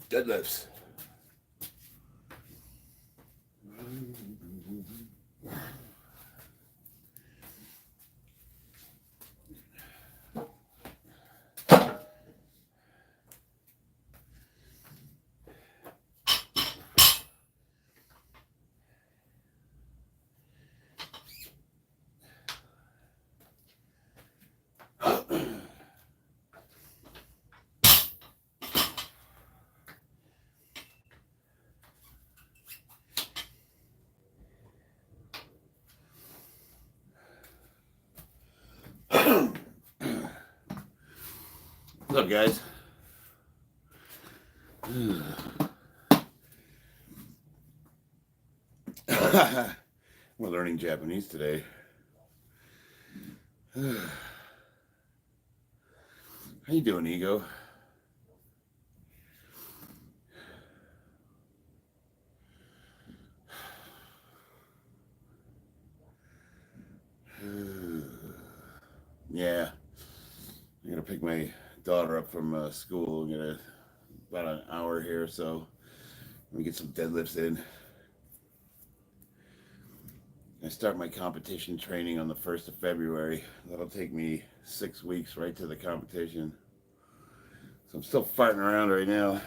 Deadlifts. What's up, guys? We're learning Japanese today. How you doing, Ego? Yeah, I'm gonna pick my daughter up from school. I'm gonna about an hour here, so let me get some deadlifts in. I start my competition training on the 1st of February. That'll take me 6 weeks right to the competition. So I'm still farting around right now.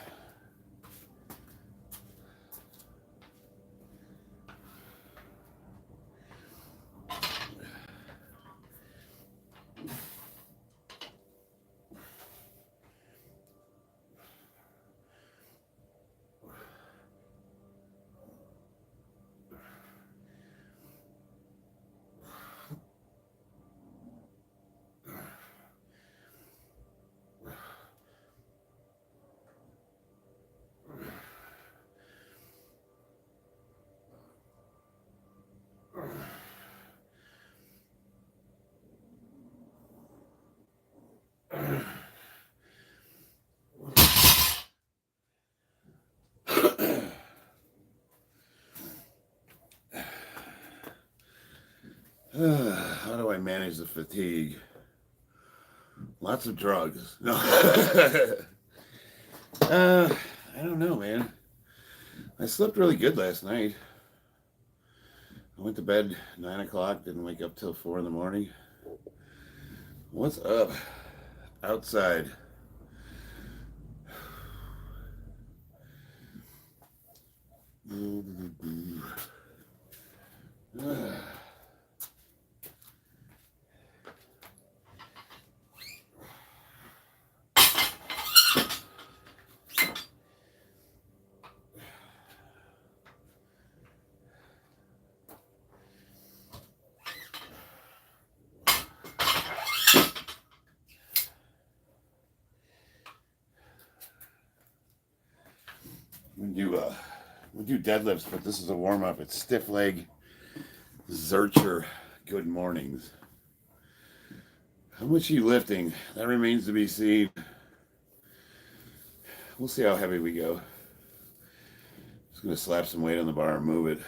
How do I manage the fatigue? Lots of drugs. No. I don't know, man. I slept really good last night. I went to bed 9 o'clock, didn't wake up till 4 in the morning. What's up? Outside. We do deadlifts, but this is a warm-up. It's stiff leg Zercher good mornings. How much are you lifting? That remains to be seen. We'll see how heavy we go. Just gonna slap some weight on the bar and move it.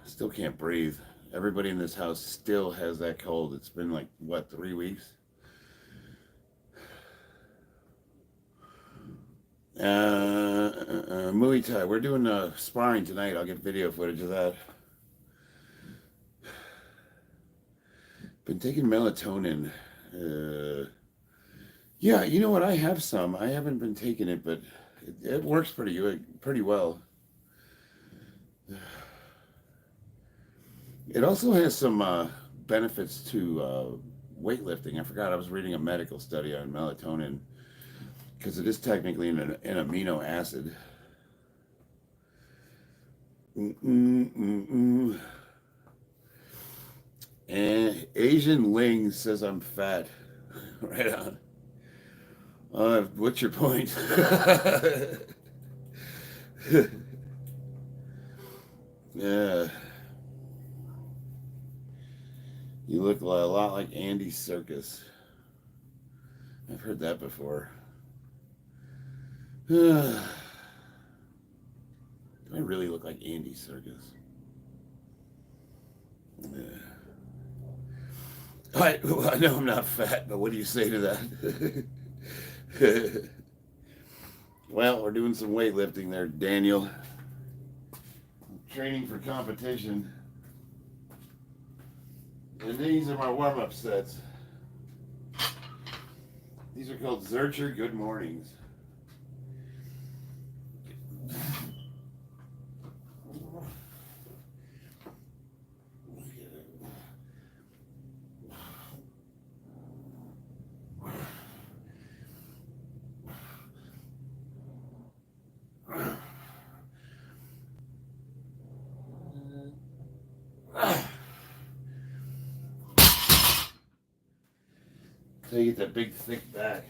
Still can't breathe. Everybody in this house still has that cold. It's been like, what, 3 weeks? Muay Thai. We're doing sparring tonight. I'll get video footage of that. Been taking melatonin. Yeah, you know what? I have some. I haven't been taking it, but it works pretty well. It also has some benefits to weightlifting. I forgot I was reading a medical study on melatonin because it is technically an amino acid. And Asian Ling says I'm fat. Right on. What's your point? Yeah. You look a lot like Andy Serkis. I've heard that before. Do I really look like Andy Serkis? I know I'm not fat, but what do you say to that? Well, we're doing some weightlifting there, Daniel. Training for competition. And these are my warm-up sets. These are called Zercher Good Mornings. So you get that big thick back.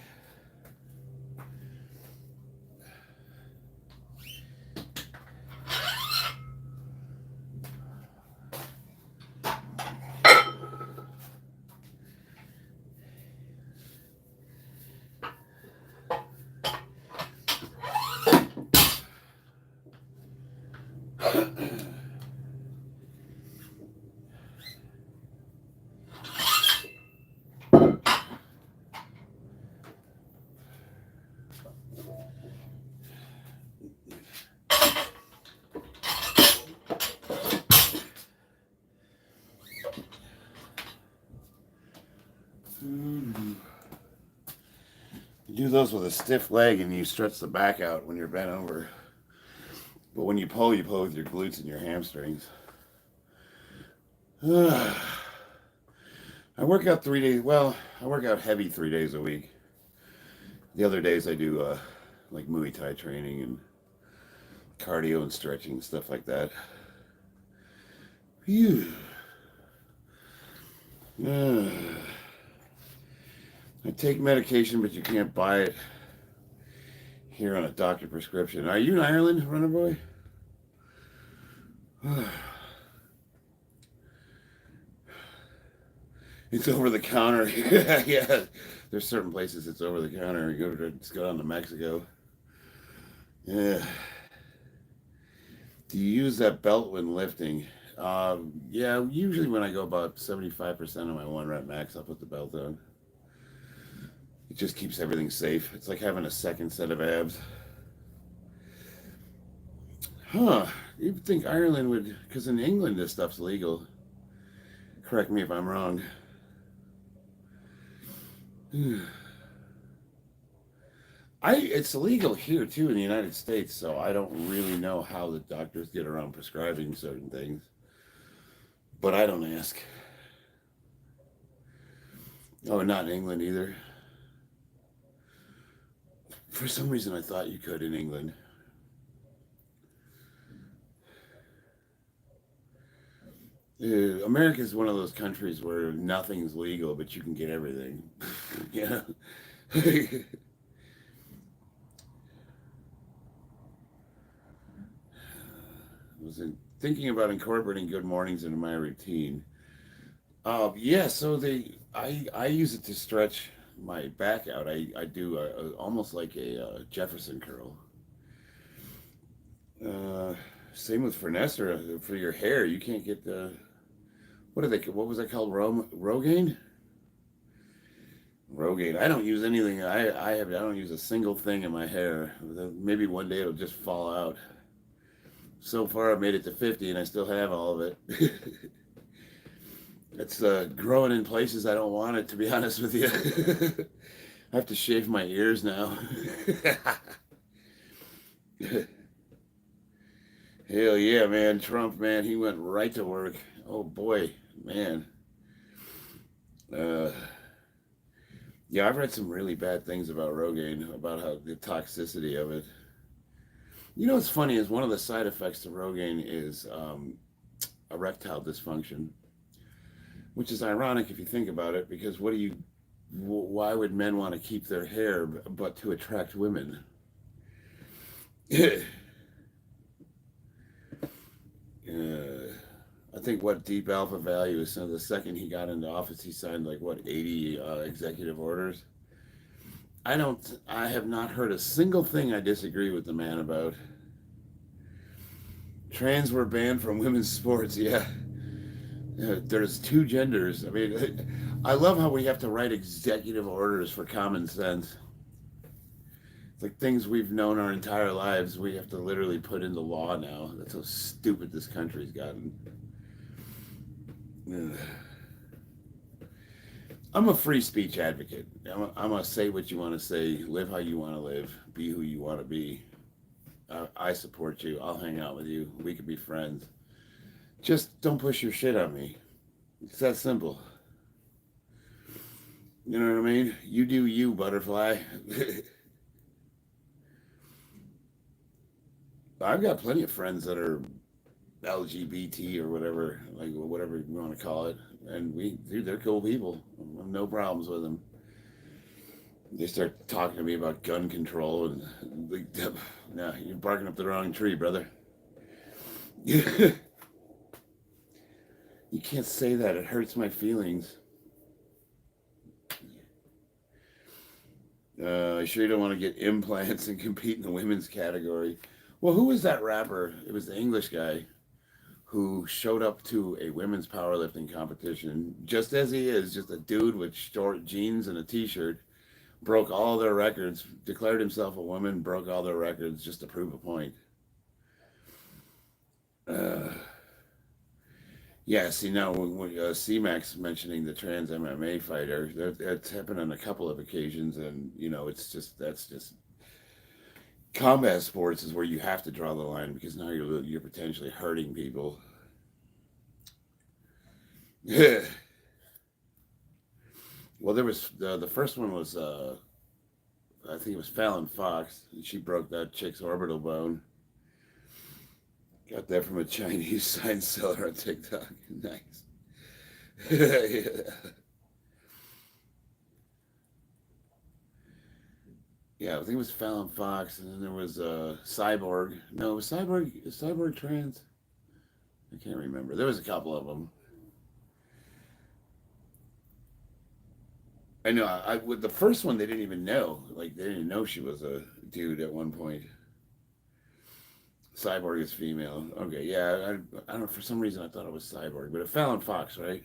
You do those with a stiff leg and you stretch the back out when you're bent over. But when you pull with your glutes and your hamstrings. I work out 3 days. Well, I work out heavy 3 days a week. The other days I do like Muay Thai training and cardio and stretching, stuff like that. Phew. I take medication, but you can't buy it here on a doctor prescription. Are you in Ireland, runner boy? It's over the counter. Yeah, there's certain places it's over the counter. Just go down to Mexico. Yeah. Do you use that belt when lifting? Yeah, usually when I go about 75% of my 1 rep max, I'll put the belt on. It just keeps everything safe. It's like having a second set of abs. Huh. You'd think Ireland would, because in England this stuff's legal. Correct me if I'm wrong. It's illegal here too in the United States, so I don't really know how the doctors get around prescribing certain things. But I don't ask. Oh, not in England either. For some reason I thought you could in England. America is one of those countries where nothing's legal, but you can get everything. Yeah. I was thinking about incorporating good mornings into my routine. Yeah, so I use it to stretch my back out. I do almost like a Jefferson curl. Same with Finesse for your hair. You can't get the what was that called? Rogaine? Rogaine. I don't use anything. I don't use a single thing in my hair. Maybe one day it'll just fall out. So far I've made it to 50 and I still have all of it. It's growing in places I don't want it, to be honest with you. I have to shave my ears now. Hell yeah, man. Trump, man, he went right to work. Oh boy, man. Yeah, I've read some really bad things about Rogaine, about how the toxicity of it. You know what's funny is one of the side effects to Rogaine is erectile dysfunction, which is ironic if you think about it, because why would men want to keep their hair but to attract women? I think what Deep Alpha value is, so the second he got into office, he signed like 80 executive orders. I have not heard a single thing I disagree with the man about. Trans were banned from women's sports, yeah. There's 2 genders. I mean, I love how we have to write executive orders for common sense. It's like things we've known our entire lives, we have to literally put into law now. That's how stupid this country's gotten. Ugh. I'm a free speech advocate. I'm a say what you want to say, live how you want to live, be who you want to be. I support you. I'll hang out with you. We could be friends. Just don't push your shit on me. It's that simple. You know what I mean? You do you, butterfly. I've got plenty of friends that are LGBT or whatever, like whatever you want to call it. And dude, they're cool people. I have no problems with them. They start talking to me about gun control and like, no, you're barking up the wrong tree, brother. You can't say that. It hurts my feelings. I sure you don't want to get implants and compete in the women's category. Well, who was that rapper? It was the English guy who showed up to a women's powerlifting competition just as he is, just a dude with short jeans and a t-shirt, broke all their records, declared himself a woman, broke all their records just to prove a point. Yeah, see now when C-Max mentioning the trans MMA fighter, that's happened on a couple of occasions, and you know that's just combat sports is where you have to draw the line because now you're potentially hurting people. Yeah. Well, there was the first one was I think it was Fallon Fox. She broke that chick's orbital bone. Got that from a Chinese sign seller on TikTok. Nice. Yeah. Yeah, I think it was Fallon Fox, and then there was Cyborg. No, it was Cyborg. Is Cyborg trans? I can't remember. There was a couple of them. I know. With the first one, they didn't even know. Like they didn't know she was a dude at one point. Cyborg is female. Okay, yeah. I don't know. For some reason, I thought it was Cyborg, but a Fallon Fox, right?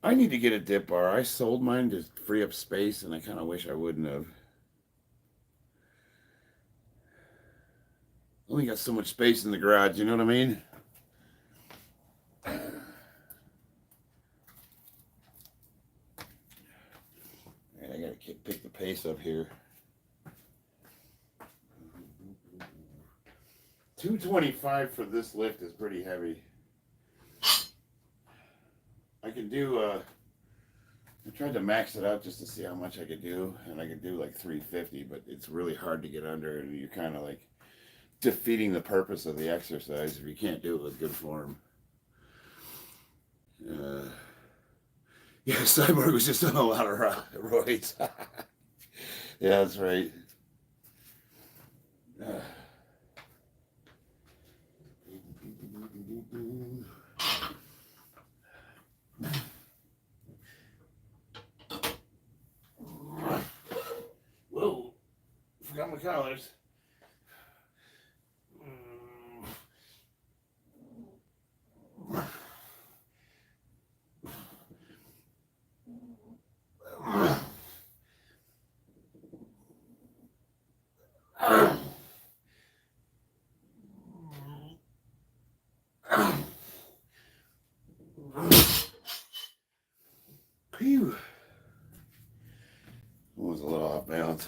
I need to get a dip bar. I sold mine to free up space, and I kind of wish I wouldn't have. Only got so much space in the garage. You know what I mean? I gotta pick the pace up here. 225 for this lift is pretty heavy. I can do, I tried to max it out just to see how much I could do, and I could do like 350, but it's really hard to get under, and you're kind of like defeating the purpose of the exercise if you can't do it with good form. Yeah, Cyborg was just on a lot of roids. Yeah, that's right. Whoa, forgot my collars. Phew. Was a little off balance.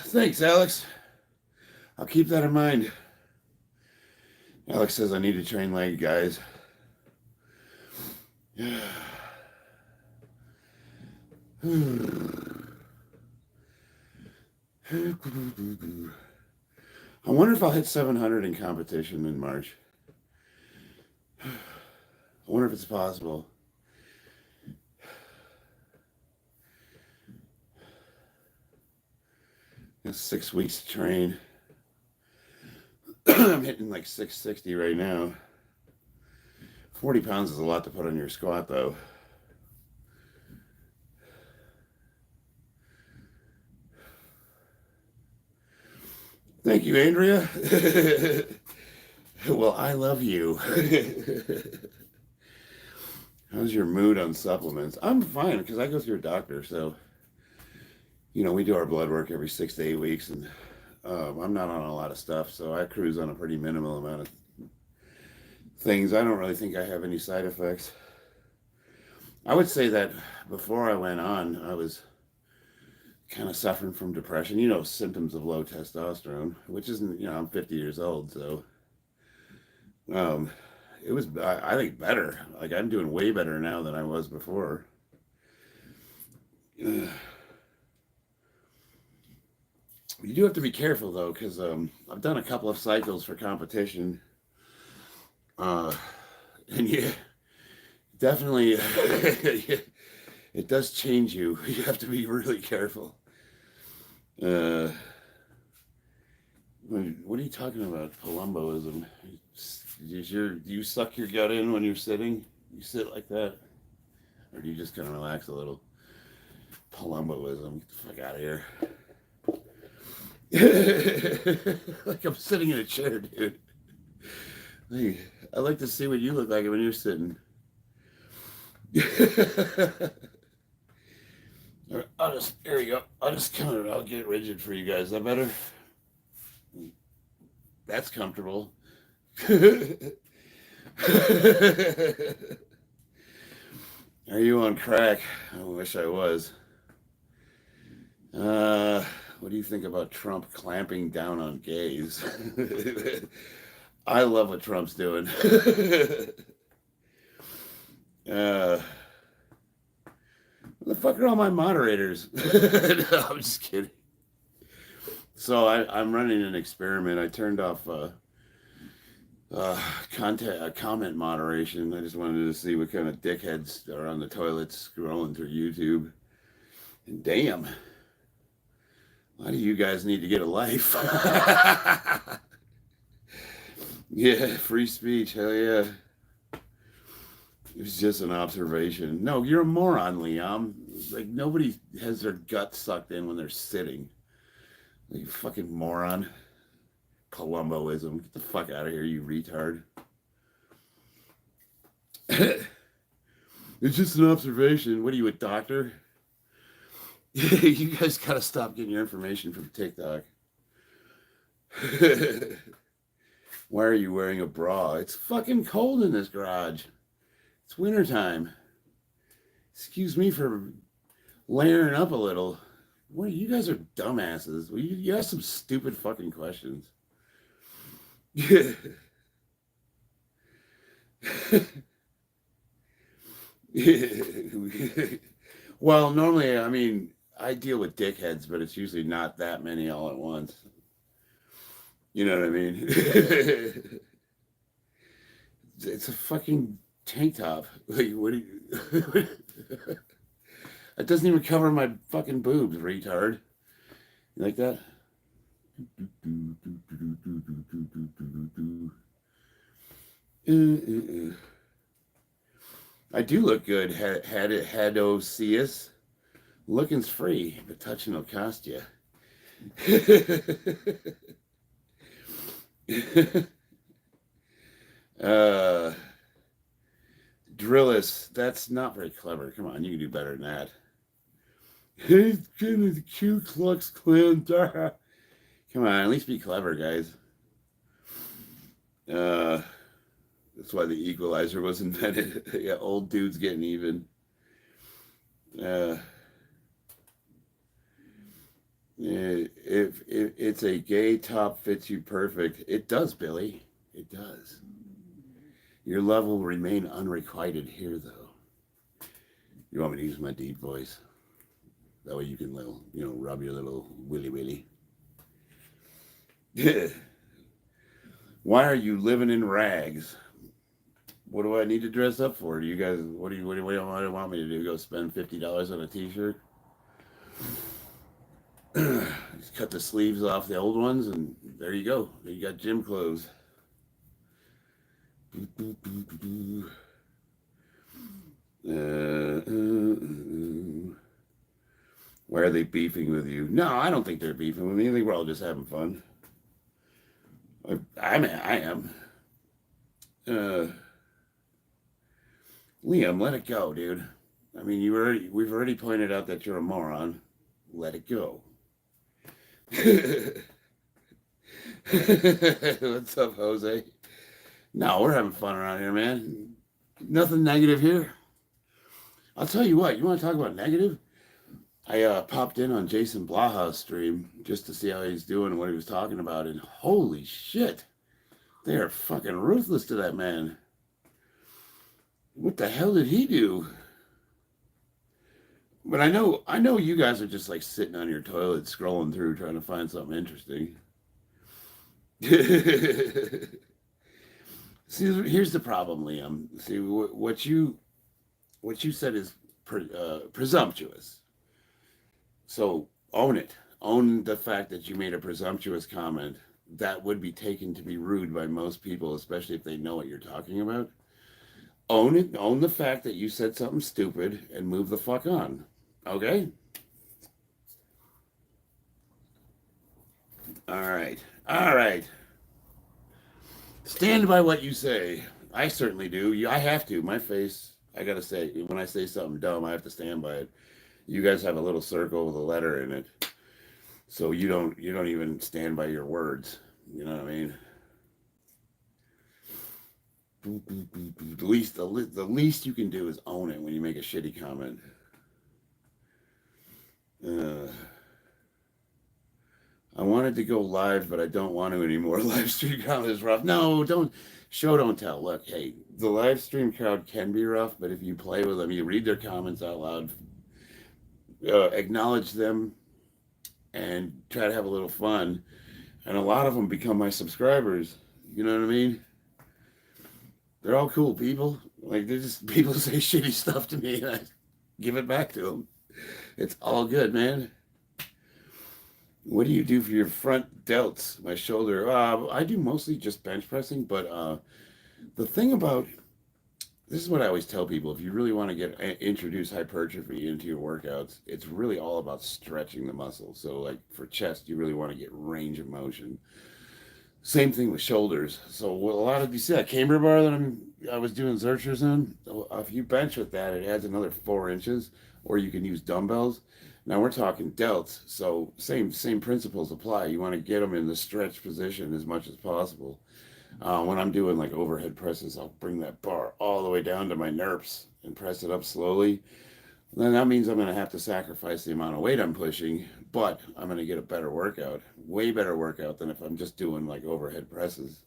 Thanks, Alex. I'll keep that in mind. Alex says I need to train leg, guys. I wonder if I'll hit 700 in competition in March. I wonder if it's possible. It's 6 weeks to train. I'm hitting like 660 right now. 40 pounds is a lot to put on your squat, though. Thank you, Andrea. Well, I love you. How's your mood on supplements? I'm fine because I go through a doctor. So, we do our blood work every 6 to 8 weeks, and I'm not on a lot of stuff. So I cruise on a pretty minimal amount of things. I don't really think I have any side effects. I would say that before I went on, I was kind of suffering from depression, symptoms of low testosterone, which isn't, I'm 50 years old. So um, it was, I think, better. Like, I'm doing way better now than I was before. You do have to be careful, though, because I've done a couple of cycles for competition. And yeah, definitely, it does change you. You have to be really careful. What are you talking about? Palumboism. Do you suck your gut in when you're sitting? You sit like that? Or do you just kind of relax a little? Palumboism. Get the fuck out of here. Like I'm sitting in a chair, dude. Hey, I'd like to see what you look like when you're sitting. There we go. I'll get rigid for you guys. Is that better? That's comfortable. Are you on crack? I wish I was. What do you think about Trump clamping down on gays? I love what Trump's doing. Where the fuck are all my moderators? No, I'm just kidding. So I'm running an experiment. I turned off comment moderation. I just wanted to see what kind of dickheads are on the toilets scrolling through YouTube. And damn, why do you guys need to get a life? Yeah, free speech, hell yeah. It was just an observation. No, you're a moron, Liam. Like, nobody has their gut sucked in when they're sitting. Like, you fucking moron. Palumboism. Get the fuck out of here, you retard. It's just an observation. What are you, a doctor? You guys gotta stop getting your information from TikTok. Why are you wearing a bra? It's fucking cold in this garage. It's wintertime. Excuse me for layering up a little. What, you guys are dumbasses. Well, you ask some stupid fucking questions. Well, normally, I deal with dickheads, but it's usually not that many all at once. You know what I mean? It's a fucking tank top. Like, what do you... It doesn't even cover my fucking boobs, retard. You like that? I do look good. Hadocius. Looking's free, but touching will cost you. Drillis, that's not very clever. Come on, you can do better than that. He's getting the Ku Klux Klan. Come on, at least be clever, guys. That's why the equalizer was invented. Yeah, old dudes getting even. If it's a gay top fits you perfect, it does, Billy. It does. Your love will remain unrequited here, though. You want me to use my deep voice? That way you can, rub your little willy. Why are you living in rags? What do I need to dress up for? You guys, what do you want me to do? Go spend $50 on a t-shirt? Just cut the sleeves off the old ones, and there you go. You got gym clothes. Why are they beefing with you? No, I don't think they're beefing with me. I think we're all just having fun. I am. Uh, Liam, let it go, dude. I mean, we've already pointed out that you're a moron. Let it go. What's up, Jose? No, we're having fun around here, man. Nothing negative here. I'll tell you what, you want to talk about negative? I popped in on Jason Blaha's stream just to see how he's doing and what he was talking about, and holy shit, they are fucking ruthless to that man. What the hell did he do? But I know you guys are just like sitting on your toilet scrolling through trying to find something interesting. See, here's the problem, Liam. See, what you said is presumptuous. So own it. Own the fact that you made a presumptuous comment that would be taken to be rude by most people, especially if they know what you're talking about. Own it. Own the fact that you said something stupid and move the fuck on. Okay? All right. All right. Stand by what you say. I certainly do. I have to. My face, I got to say, when I say something dumb, I have to stand by it. You guys have a little circle with a letter in it. So you don't even stand by your words. You know what I mean? The least you can do is own it when you make a shitty comment. Uh, I wanted to go live, but I don't want to anymore. Live stream crowd is rough. No, don't tell. Look, hey, the live stream crowd can be rough, but if you play with them, you read their comments out loud, acknowledge them, and try to have a little fun. And a lot of them become my subscribers. You know what I mean? They're all cool people. Like, they're just people say shitty stuff to me, and I give it back to them. It's all good, man. What do you do for your front delts? My shoulder. I do mostly just bench pressing, but the thing about this is what I always tell people: if you really want to introduce hypertrophy into your workouts, it's really all about stretching the muscle. So, like for chest, you really want to get range of motion. Same thing with shoulders. So, a lot of you see that camber bar that I was doing Zerchers on. If you bench with that, it adds another 4 inches, or you can use dumbbells. Now we're talking delts, so same principles apply. You want to get them in the stretch position as much as possible. When I'm doing like overhead presses, I'll bring that bar all the way down to my nerps and press it up slowly. Then that means I'm going to have to sacrifice the amount of weight I'm pushing, but I'm going to get a better workout, way better workout than if I'm just doing like overhead presses.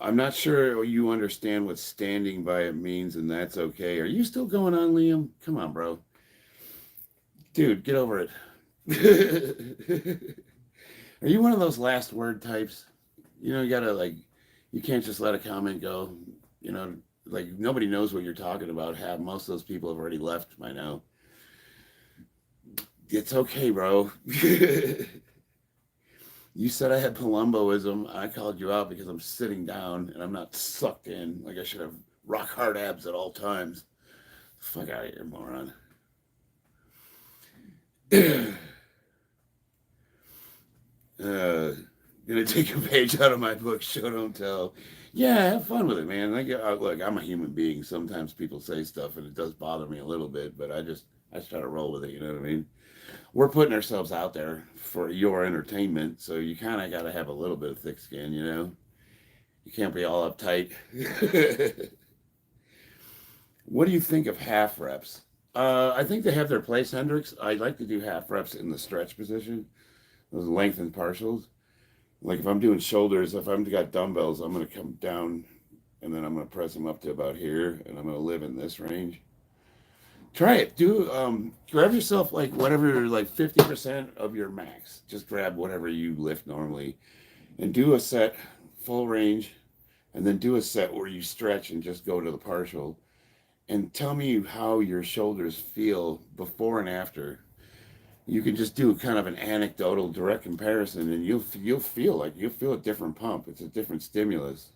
I'm not sure you understand what standing by it means, and that's okay. Are you still going on, Liam? Come on, bro. Dude, get over it. Are you one of those last word types? You gotta like, you can't just let a comment go. You know, like nobody knows what you're talking about. Most of those people have already left by now. It's okay, bro. You said I had palumboism. I called you out because I'm sitting down and I'm not sucked in. Like I should have rock hard abs at all times. Fuck out of here, moron. Gonna take a page out of my book, Show Don't Tell. Yeah, have fun with it, man. Look, I'm a human being. Sometimes people say stuff and it does bother me a little bit, but I just try to roll with it. You know what I mean? We're putting ourselves out there for your entertainment, so you kind of got to have a little bit of thick skin, you know? You can't be all uptight. What do you think of half reps? I think they have their place, Hendrix. I like to do half reps in the stretch position, those lengthened partials. Like if I'm doing shoulders, if I've got dumbbells, I'm going to come down and then I'm going to press them up to about here, and I'm going to live in this range. Try it. Grab yourself like whatever, like 50% of your max. Just grab whatever you lift normally and do a set full range, and then do a set where you stretch and just go to the partial. And tell me how your shoulders feel before and after. You can just do kind of an anecdotal direct comparison, and you'll feel a different pump. It's a different stimulus.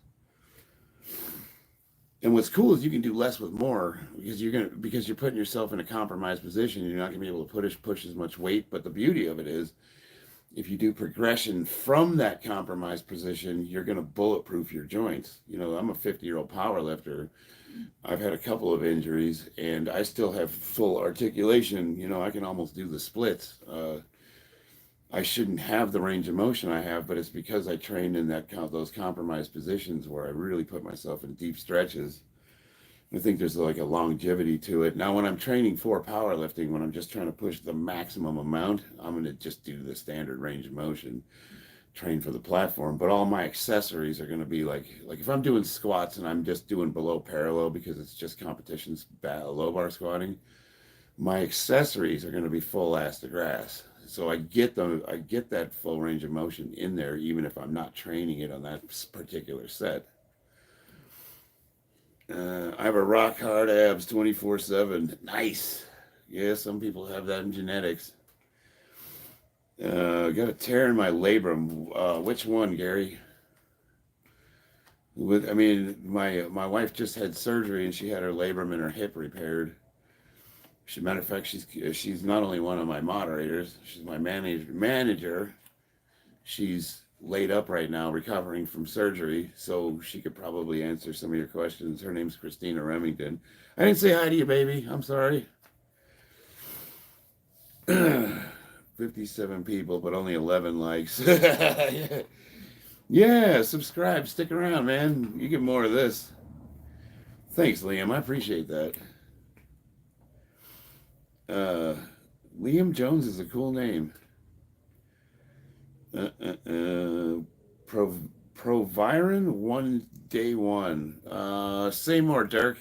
And what's cool is you can do less with more because you're putting yourself in a compromised position. You're not gonna be able to push as much weight. But the beauty of it is if you do progression from that compromised position, you're going to bulletproof your joints. You know, I'm a 50-year-old power lifter. I've had a couple of injuries and I still have full articulation. You know, I can almost do the splits. I shouldn't have the range of motion I have, but it's because I trained in those compromised positions where I really put myself in deep stretches. I think there's like a longevity to it. Now, when I'm training for powerlifting, when I'm just trying to push the maximum amount, I'm going to just do the standard range of motion, train for the platform. But all my accessories are going to be like if I'm doing squats and I'm just doing below parallel because it's just competitions low bar squatting, my accessories are going to be full ass to grass. So I get that full range of motion in there, even if I'm not training it on that particular set. I have a rock hard abs 24/7. Nice. Yeah, some people have that in genetics. Got a tear in my labrum. Which one, Gary? I mean, my wife just had surgery and she had her labrum and her hip repaired. Matter of fact, she's not only one of my moderators, she's my manager. She's laid up right now recovering from surgery, so she could probably answer some of your questions. Her name's Christina Remington. I didn't say hi to you, baby. I'm sorry. 57 people, but only 11 likes. Yeah, subscribe. Stick around, man. You get more of this. Thanks, Liam. I appreciate that. Liam Jones is a cool name. Proviron 1 day 1. Say more, Dirk.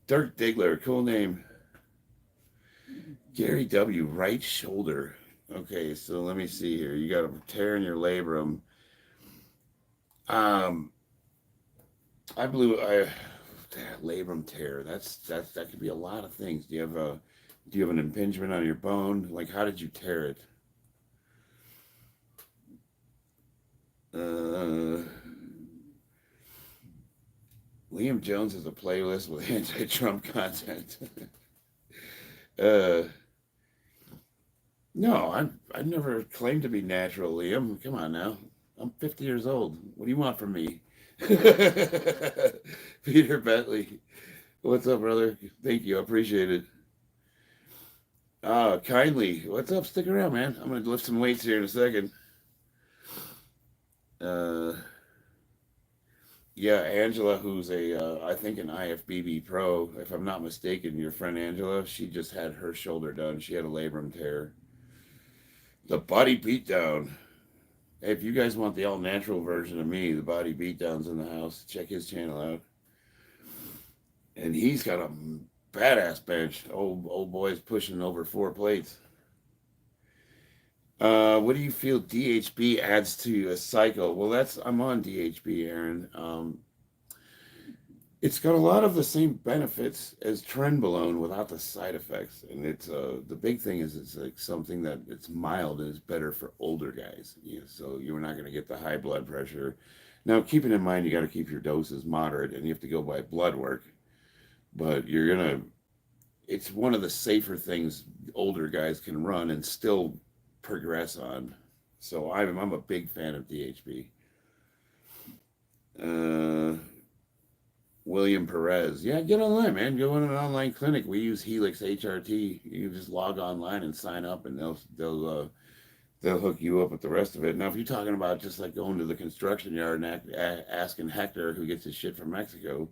Dirk Diggler, cool name. Gary W, right shoulder. Okay, so let me see here. You got a tear in your labrum. Labrum tear. That could be a lot of things. Do you have an impingement on your bone? Like, how did you tear it? Liam Jones has a playlist with anti-Trump content. No, I've never claimed to be natural, Liam. Come on now. I'm 50 years old. What do you want from me? Peter Bentley. What's up, brother? Thank you. I appreciate it. Kindly. What's up? Stick around, man. I'm going to lift some weights here in a second. Yeah, Angela, who's I think an IFBB pro, if I'm not mistaken, your friend Angela, she just had her shoulder done. She had a labrum tear. The Body Beatdown. Hey, if you guys want the all-natural version of me, the Body Beatdown's in the house. Check his channel out. And he's got a badass bench. Old boy's pushing over 4 plates. What do you feel DHB adds to a cycle? Well, I'm on DHB, Aaron. It's got a lot of the same benefits as Trenbolone without the side effects, and it's the big thing is it's like something that it's mild and is better for older guys. So you're not going to get the high blood pressure. Now, keeping in mind you got to keep your doses moderate, and you have to go by blood work. But it's one of the safer things older guys can run and still progress on. So I'm a big fan of DHB. William Perez. Yeah, get online, man. Go in an online clinic. We use Helix HRT. You just log online and sign up, and they'll hook you up with the rest of it. Now, if you're talking about just like going to the construction yard and asking Hector, who gets his shit from Mexico,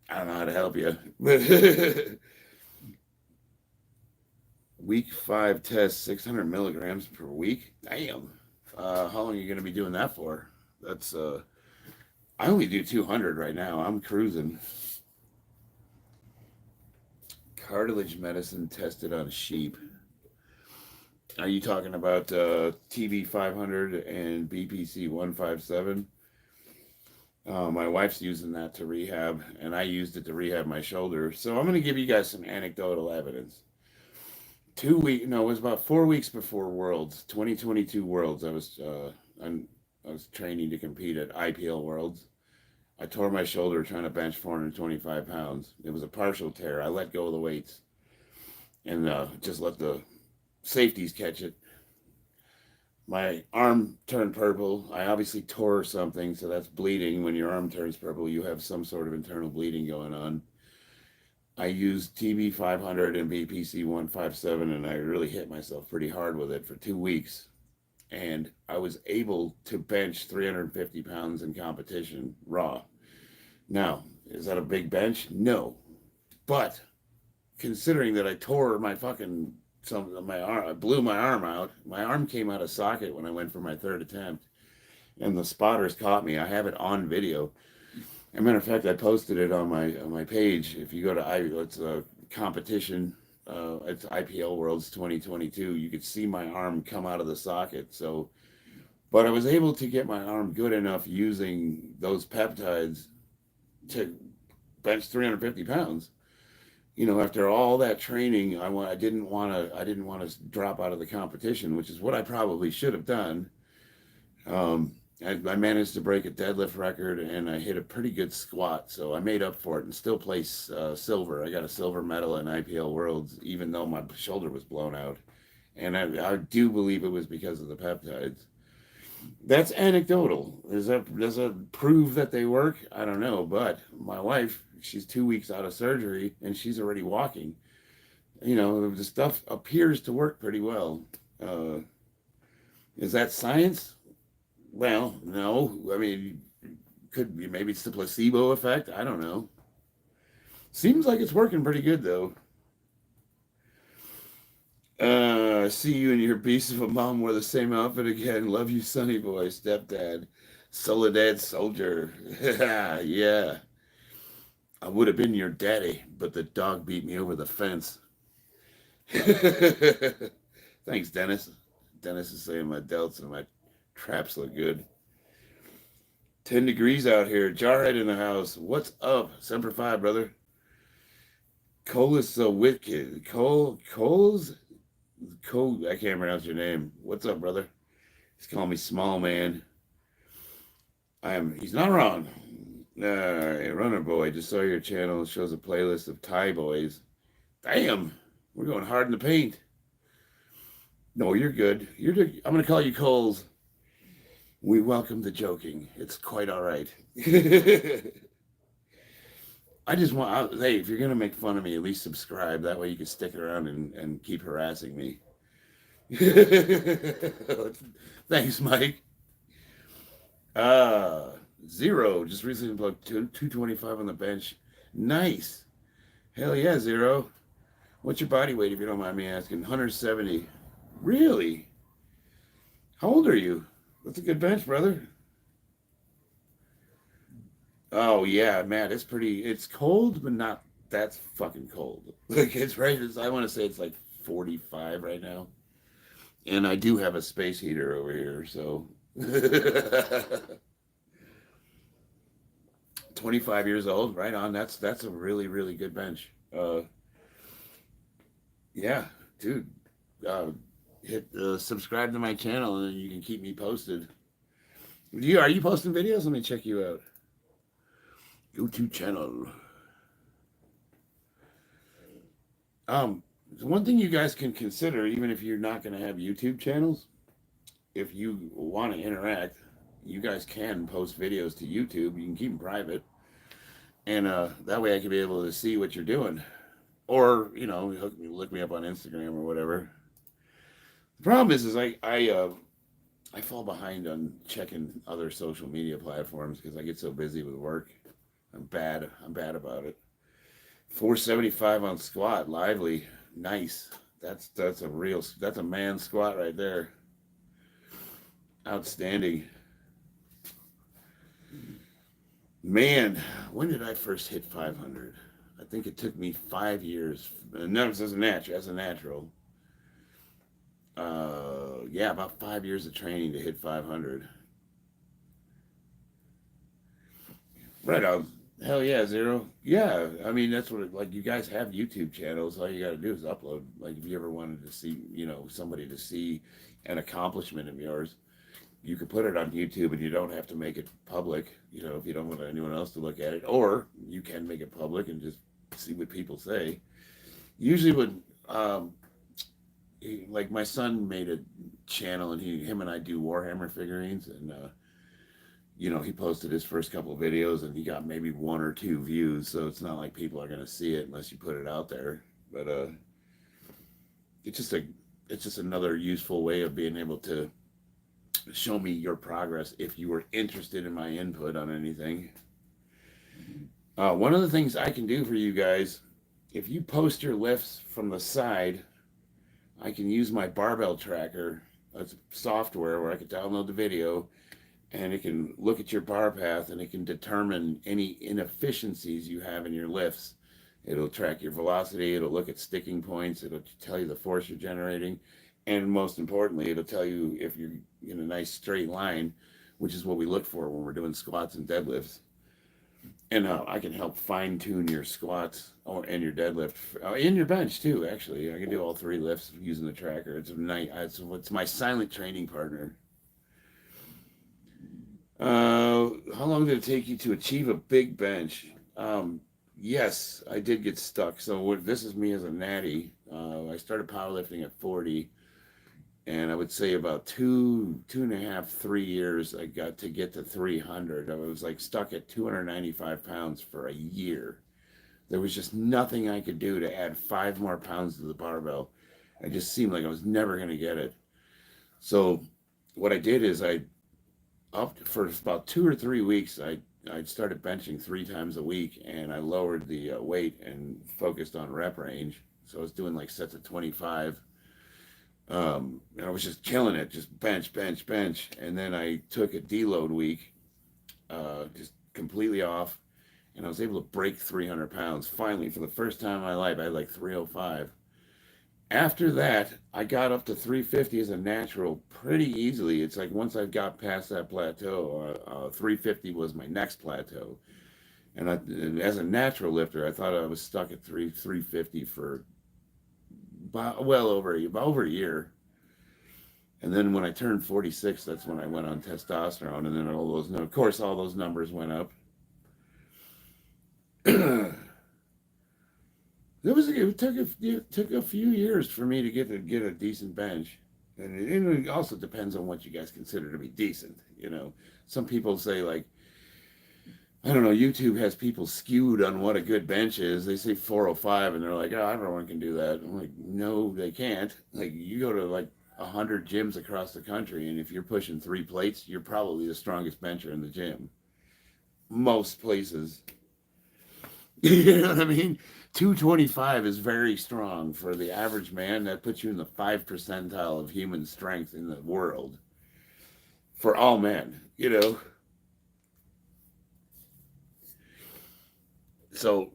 I don't know how to help you. Week 5 test, 600 milligrams per week. Damn. How long are you going to be doing that for? That's I only do 200 right now. I'm cruising. Cartilage medicine tested on sheep. Are you talking about TB 500 and BPC 157? My wife's using that to rehab, and I used it to rehab my shoulder. So I'm going to give you guys some anecdotal evidence. It was about 4 weeks before Worlds, 2022 Worlds. I was training to compete at IPL Worlds. I tore my shoulder trying to bench 425 pounds. It was a partial tear. I let go of the weights and just let the safeties catch it. my arm turned purple. I obviously tore something, so that's bleeding. When your arm turns purple, you have some sort of internal bleeding going on. I used TB 500 and BPC 157, and I really hit myself pretty hard with it for 2 weeks. And I was able to bench 350 pounds in competition raw. Now, is that a big bench? No. But considering that I tore my fucking some of my arm, I blew my arm out. My arm came out of socket when I went for my third attempt, and the spotters caught me. I have it on video. As a matter of fact, I posted it on my page. If you go to it's a competition. It's IPL Worlds 2022. You could see my arm come out of the socket. So, but I was able to get my arm good enough using those peptides to bench 350 pounds. You know, after all that training, I didn't want to drop out of the competition, which is what I probably should have done. I managed to break a deadlift record, and I hit a pretty good squat, so I made up for it and still place silver. I got a silver medal in IPL Worlds, even though my shoulder was blown out, and I do believe it was because of the peptides. That's anecdotal. Does that prove that they work? I don't know, but my wife, she's 2 weeks out of surgery, and she's already walking. You know, the stuff appears to work pretty well. Is that science? Well, no. I mean, could be, maybe it's the placebo effect. I don't know. Seems like it's working pretty good though. See you and your beast of a mom wear the same outfit again. Love you, Sonny boy, stepdad, Soledad soldier. Yeah, I would have been your daddy, but the dog beat me over the fence. Thanks, Dennis. Dennis is saying my delts and my traps look good. 10 degrees out here. Jarhead in the house. What's up? Semper Fi, brother. Cole is so wicked. Cole's Cole. I can't pronounce your name. What's up, brother? He's calling me small man. He's not wrong. Runner boy, just saw your channel. It shows a playlist of Thai boys. Damn, we're going hard in the paint. No, you're good. I'm gonna call you Coles. We welcome the joking. It's quite all right. I just want, hey, if you're going to make fun of me, at least subscribe. That way you can stick around and keep harassing me. Thanks, Mike. Zero, just recently plugged 225 on the bench. Nice. Hell yeah, Zero. What's your body weight, if you don't mind me asking? 170. Really? How old are you? That's a good bench, brother. Oh yeah, Matt, it's cold, but not that's fucking cold. Like it's right. I want to say it's like 45 right now, and I do have a space heater over here, so 25 years old, right on. That's a really really good bench. Yeah, dude. Hit subscribe to my channel, and you can keep me posted. Are you posting videos? Let me check you out. YouTube channel. One thing you guys can consider, even if you're not going to have YouTube channels, if you want to interact, you guys can post videos to YouTube. You can keep them private, and that way I can be able to see what you're doing, or look me up on Instagram or whatever. The problem is I fall behind on checking other social media platforms because I get so busy with work. I'm bad about it. 475 on squat, lively, nice. That's a man squat right there. Outstanding. Man, when did I first hit 500? I think it took me 5 years. No, as a natural. Yeah, about 5 years of training to hit 500. Right on. Hell yeah, Zero. Yeah, I mean that's like you guys have YouTube channels. All you got to do is upload. Like if you ever wanted to see, somebody to see an accomplishment of yours, you could put it on YouTube, and you don't have to make it public. If you don't want anyone else to look at it, or you can make it public and just see what people say. Usually, when like my son made a channel, and him and I do Warhammer figurines, and he posted his first couple of videos, and he got maybe 1 or 2 views. So it's not like people are gonna see it unless you put it out there. But it's just another useful way of being able to show me your progress if you were interested in my input on anything. One of the things I can do for you guys, if you post your lifts from the side, I can use my barbell tracker. That's software where I can download the video, and it can look at your bar path, and it can determine any inefficiencies you have in your lifts. It'll track your velocity, it'll look at sticking points, it'll tell you the force you're generating, and most importantly, it'll tell you if you're in a nice straight line, which is what we look for when we're doing squats and deadlifts. And I can help fine tune your squats and your deadlift, and your bench too. Actually, I can do all 3 lifts using the tracker. It's my silent training partner. How long did it take you to achieve a big bench? Yes, I did get stuck. So this is me as a natty. I started powerlifting at 40, and I would say about 2.5, 3 years, I got to get to 300. I was like stuck at 295 pounds for a year. There was just nothing I could do to add 5 more pounds to the barbell. It just seemed like I was never going to get it. So what I did is for about 2 or 3 weeks, I started benching 3 times a week, and I lowered the weight and focused on rep range. So I was doing like sets of 25. And I was just killing it, just bench. And then I took a deload week, just completely off, and I was able to break 300 pounds. Finally, for the first time in my life, I had like 305. After that, I got up to 350 as a natural pretty easily. It's like once I got past that plateau, 350 was my next plateau. And as a natural lifter, I thought I was stuck at 350 for over a year. And then when I turned 46, that's when I went on testosterone, and then of course, all those numbers went up. It took a few years for me to get a decent bench, and it also depends on what you guys consider to be decent. Some people say, like, I don't know, YouTube has people skewed on what a good bench is. They say 405, and they're like, oh, everyone can do that. I'm like, no, they can't. Like, you go to like 100 gyms across the country, and if you're pushing 3 plates, you're probably the strongest bencher in the gym. Most places. You know what I mean? 225 is very strong for the average man. That puts you in the 5th percentile of human strength in the world. For all men, So,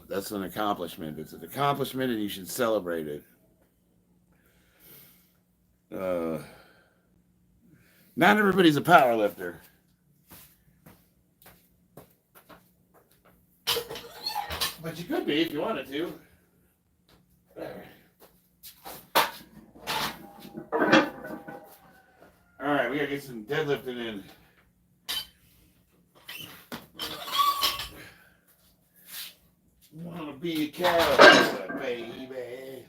that's an accomplishment. It's an accomplishment, and you should celebrate it. Not everybody's a power lifter. But you could be if you wanted to. All right, we gotta get some deadlifting in. Wanna be a cowboy, baby.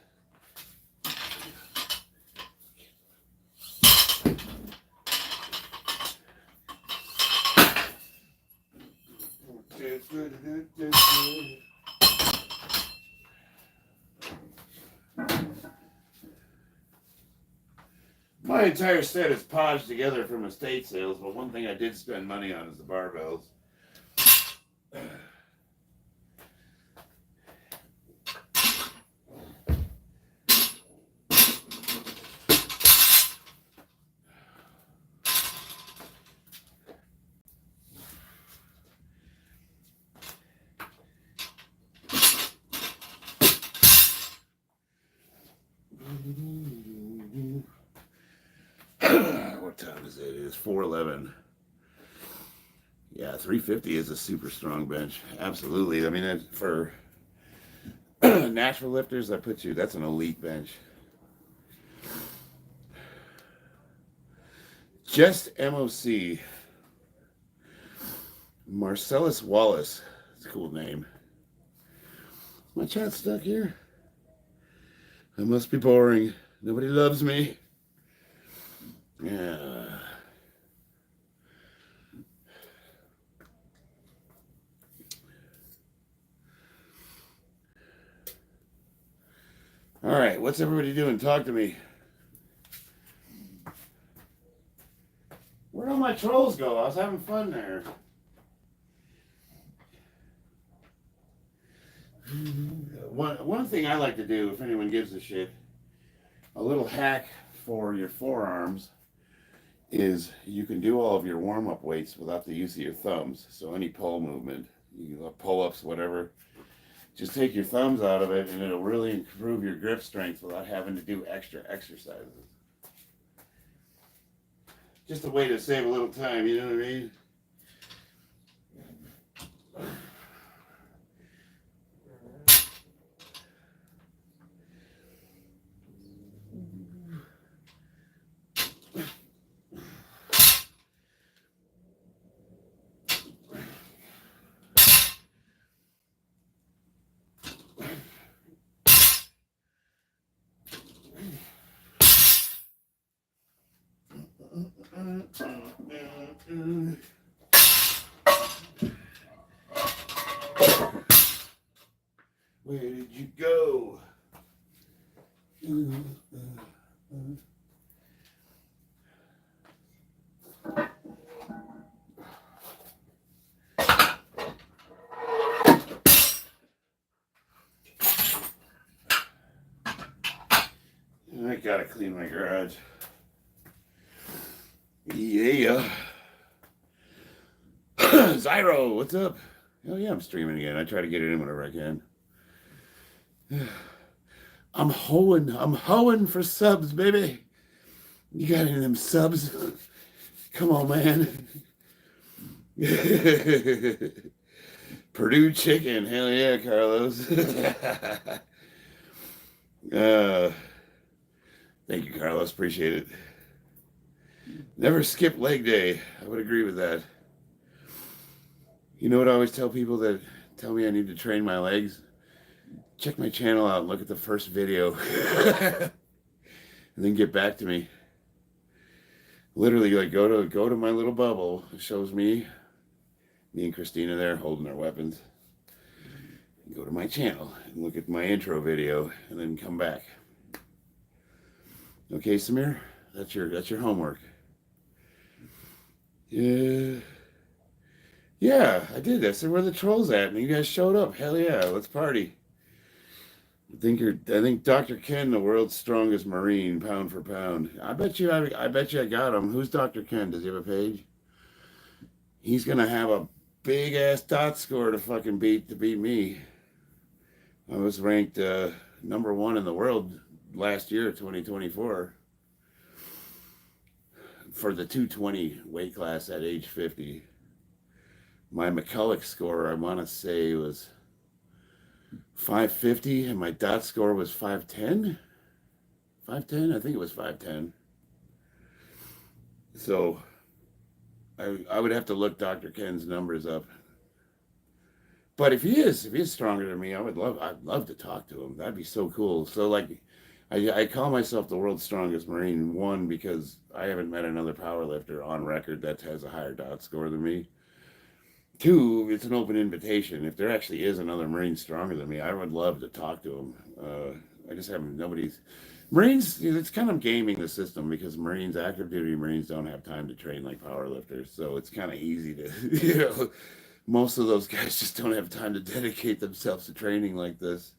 My entire set is podged together from estate sales, but one thing I did spend money on is the barbells. What time is it? It is 4:11. Yeah, 350 is a super strong bench. Absolutely. I mean, for natural lifters, that's an elite bench. Just MOC. Marcellus Wallace. That's a cool name. Is my chat stuck here? It must be boring. Nobody loves me. Yeah. All right, what's everybody doing? Talk to me. Where'd all my trolls go? I was having fun there. One thing I like to do, if anyone gives a shit, a little hack for your forearms is you can do all of your warm-up weights without the use of your thumbs. So any pull movement, pull-ups, whatever, just take your thumbs out of it and it'll really improve your grip strength without having to do extra exercises. Just a way to save a little time, you know what I mean? Where did you go? I gotta clean my garage. Yeah. Zyro, what's up? Oh yeah, I'm streaming again. I try to get it in whenever I can. I'm hoeing for subs, baby. You got any of them subs? Come on, man. Purdue chicken, hell yeah, Carlos. Thank you, Carlos. Appreciate it. Never skip leg day. I would agree with that. You know what I always tell people that tell me I need to train my legs? Check my channel out and look at the first video. And then get back to me. Literally, like, go to my little bubble. It shows me and Christina there holding our weapons. Go to my channel and look at my intro video and then come back. Okay, Samir? That's your homework. Yeah. Yeah, I did. I said, where are the trolls at? And you guys showed up. Hell yeah, let's party. I think Dr. Ken, the world's strongest Marine, pound for pound. I bet you I got him. Who's Dr. Ken? Does he have a page? He's gonna have a big ass dot score to fucking beat me. I was ranked number 1 in the world last year, 2024, for the 220 weight class at age 50. My McCulloch score, I want to say, was 550, and my dot score was 510. 510? I think it was 510. So I would have to look Dr. Ken's numbers up. But if he is stronger than me, I'd love to talk to him. That'd be so cool. So like, I call myself the world's strongest Marine, one, because I haven't met another powerlifter on record that has a higher dot score than me. 2, it's an open invitation. If there actually is another Marine stronger than me, I would love to talk to him. I just haven't, Marines, it's kind of gaming the system because Marines, active duty Marines, don't have time to train like powerlifters. So it's kind of easy to, most of those guys just don't have time to dedicate themselves to training like this.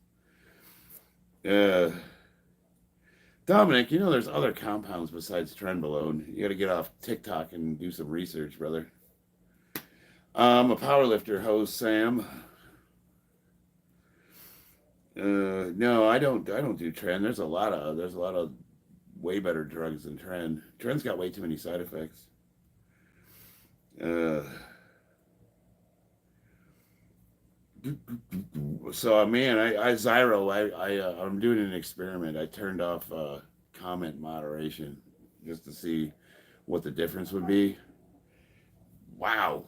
Dominic, there's other compounds besides trenbolone. You got to get off TikTok and do some research, brother. I'm a powerlifter host, Sam. No, I don't do tren. There's a lot of way better drugs than tren. Tren's got way too many side effects. So man, I'm doing an experiment. I turned off comment moderation just to see what the difference would be. Wow.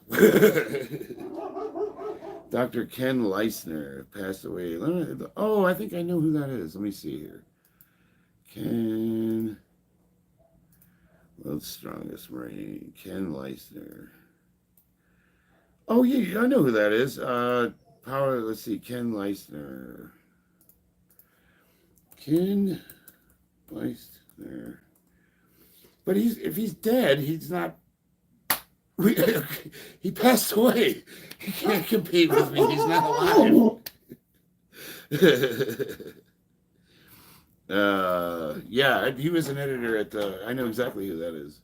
Dr. Ken Leisner passed away. Oh, I think I know who that is. Let me see here. Ken, world's strongest Marine, Ken Leisner. Oh yeah, I know who that is. Let's see, Ken Leisner. Ken Leisner. But if he's dead, he's not. He passed away. He can't compete with me. He's not alive. Yeah, he was an editor at the. I know exactly who that is.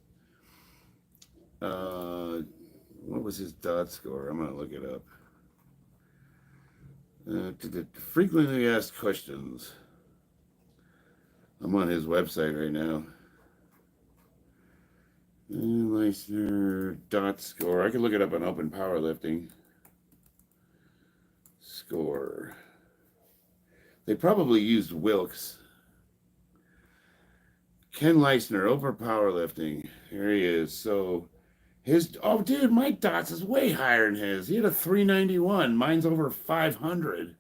What was his dot score? I'm gonna look it up. Frequently asked questions. I'm on his website right now. Leisner dot score. I can look it up on Open Powerlifting. Score. They probably used Wilkes. Ken Leisner, Open Powerlifting. Here he is. So oh dude, my dots is way higher than his. He had a 391. Mine's over 500.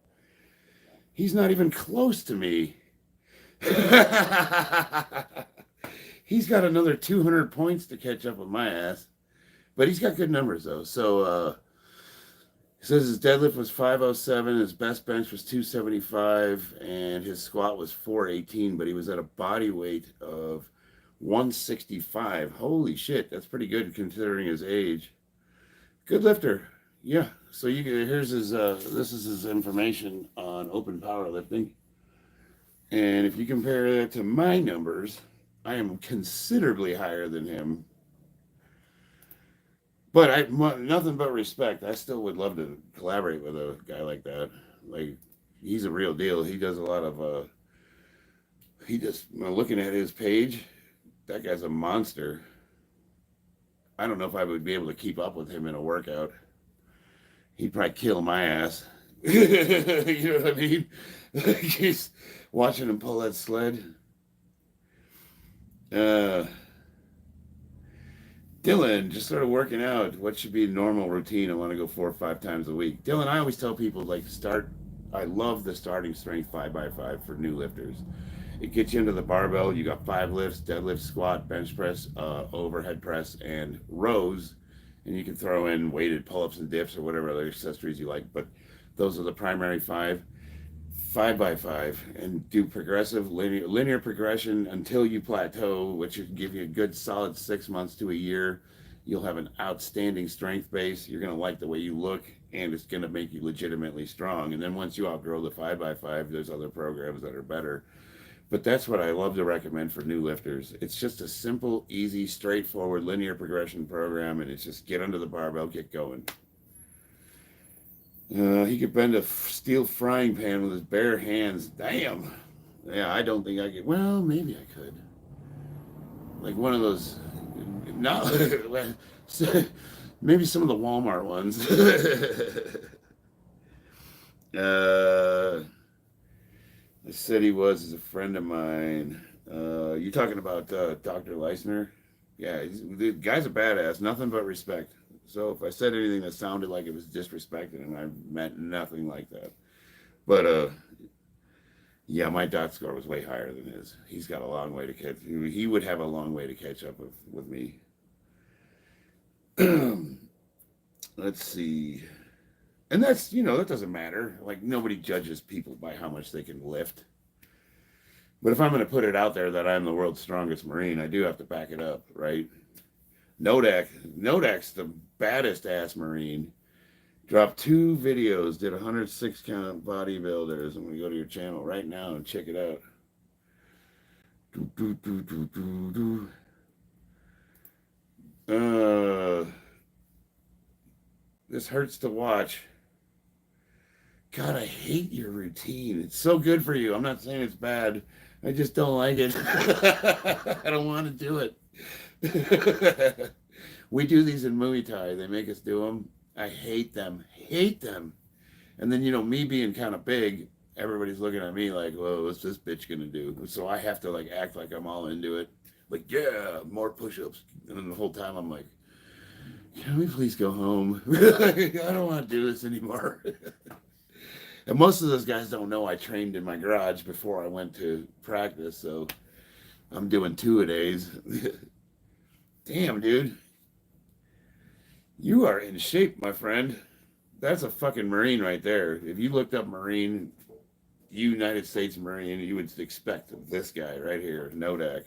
He's not even close to me. He's got another 200 points to catch up with my ass. But he's got good numbers, though. So, he says his deadlift was 507, his best bench was 275, and his squat was 418, but he was at a body weight of 165. Holy shit, that's pretty good considering his age. Good lifter. Yeah. So here's his, this is his information on Open Powerlifting. And if you compare that to my numbers, I am considerably higher than him. But nothing but respect. I still would love to collaborate with a guy like that. Like, he's a real deal. He does a lot of, looking at his page, that guy's a monster. I don't know if I would be able to keep up with him in a workout. He'd probably kill my ass. You know what I mean? Just watching him pull that sled. Dylan, just sort of working out. What should be a normal routine? I want to go 4 or 5 times a week. Dylan, I always tell people, like, I love the starting strength 5x5 for new lifters. It gets you into the barbell. You got 5 lifts, deadlift, squat, bench press, overhead press, and rows. And you can throw in weighted pull-ups and dips or whatever other accessories you like. But those are the primary 5 by 5, and do progressive linear progression until you plateau, which will give you a good solid 6 months to a year. You'll have an outstanding strength base. You're going to like the way you look, and it's going to make you legitimately strong. And then once you outgrow the 5x5, there's other programs that are better. But that's what I love to recommend for new lifters. It's just a simple, easy, straightforward linear progression program, and it's just get under the barbell, get going. He could bend a steel frying pan with his bare hands. Damn. Yeah, I don't think I could. Well, maybe I could. Like one of those. Not maybe some of the Walmart ones. I said he was a friend of mine. You talking about Dr. Leisner? Yeah, the guy's a badass. Nothing but respect. So if I said anything that sounded like it was disrespected, and I meant nothing like that. But yeah, my dot score was way higher than his. He's got a long way to catch. He would have a long way to catch up with me. Let's see. And that's, that doesn't matter. Like, nobody judges people by how much they can lift. But if I'm going to put it out there that I'm the world's strongest Marine, I do have to back it up, right? Nodak's the baddest ass Marine. Dropped 2 videos, did 106 count bodybuilders. I'm going to go to your channel right now and check it out. This hurts to watch. God, I hate your routine. It's so good for you. I'm not saying it's bad. I just don't like it. I don't want to do it. We do these in Muay Thai. They make us do them. I hate them. And then, me being kind of big, everybody's looking at me like, whoa, what's this bitch going to do? So I have to like act like I'm all into it. Like, yeah, more push-ups. And then the whole time I'm like, can we please go home? I don't want to do this anymore. And most of those guys don't know I trained in my garage before I went to practice. So I'm doing 2-a-days. Damn, dude. You are in shape, my friend. That's a fucking Marine right there. If you looked up Marine, United States Marine, you would expect this guy right here, Nodak.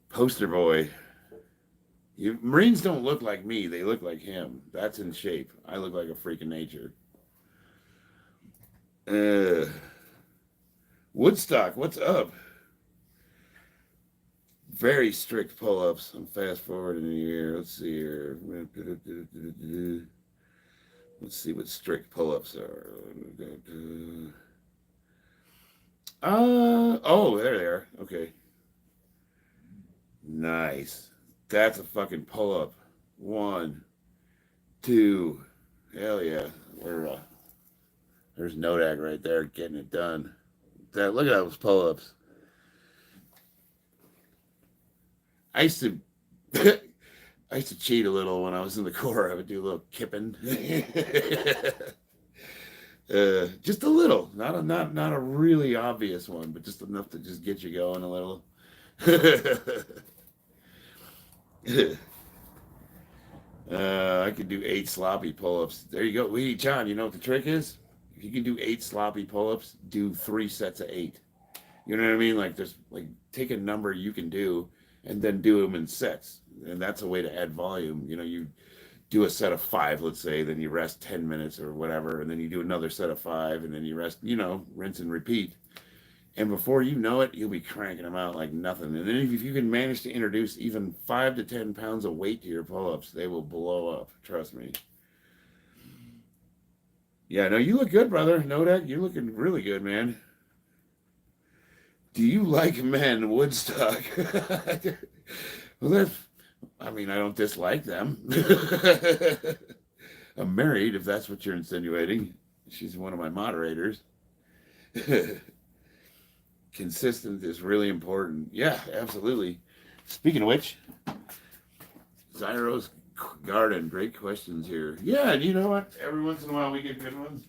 Poster boy. Marines don't look like me, they look like him. That's in shape. I look like a freak of nature. Uh, Woodstock, what's up? Very strict pull-ups. I'm fast forwarding here. Let's see here. Let's see what strict pull-ups are. Oh, there they are. Okay. Nice. That's a fucking pull-up. 1, 2. Hell yeah. There's Nodak right there getting it done. Look at those pull-ups. I used to I used to cheat a little when I was in the Corps. I would do a little kipping. Just a little, not a really obvious one, but just enough to just get you going a little. I could do 8 sloppy pull-ups. There you go. Wait, John, you know what the trick is? If you can do 8 sloppy pull-ups, do 3 sets of 8. You know what I mean? Like just like take a number you can do and then do them in sets. And that's a way to add volume. You know, you do a set of 5, let's say, then you rest 10 minutes or whatever, and then you do another set of 5, and then you rest, rinse and repeat. And before you know it, you'll be cranking them out like nothing. And then if you can manage to introduce even 5 to 10 pounds of weight to your pull-ups, they will blow up. Trust me. Yeah, no, you look good, brother. Nodak, you're looking really good, man. Do you like men, Woodstock? Well, I don't dislike them. I'm married, if that's what you're insinuating. She's one of my moderators. Consistent is really important. Yeah, absolutely. Speaking of which, Zyro's Garden, great questions here. Yeah, and you know what? Every once in a while we get good ones.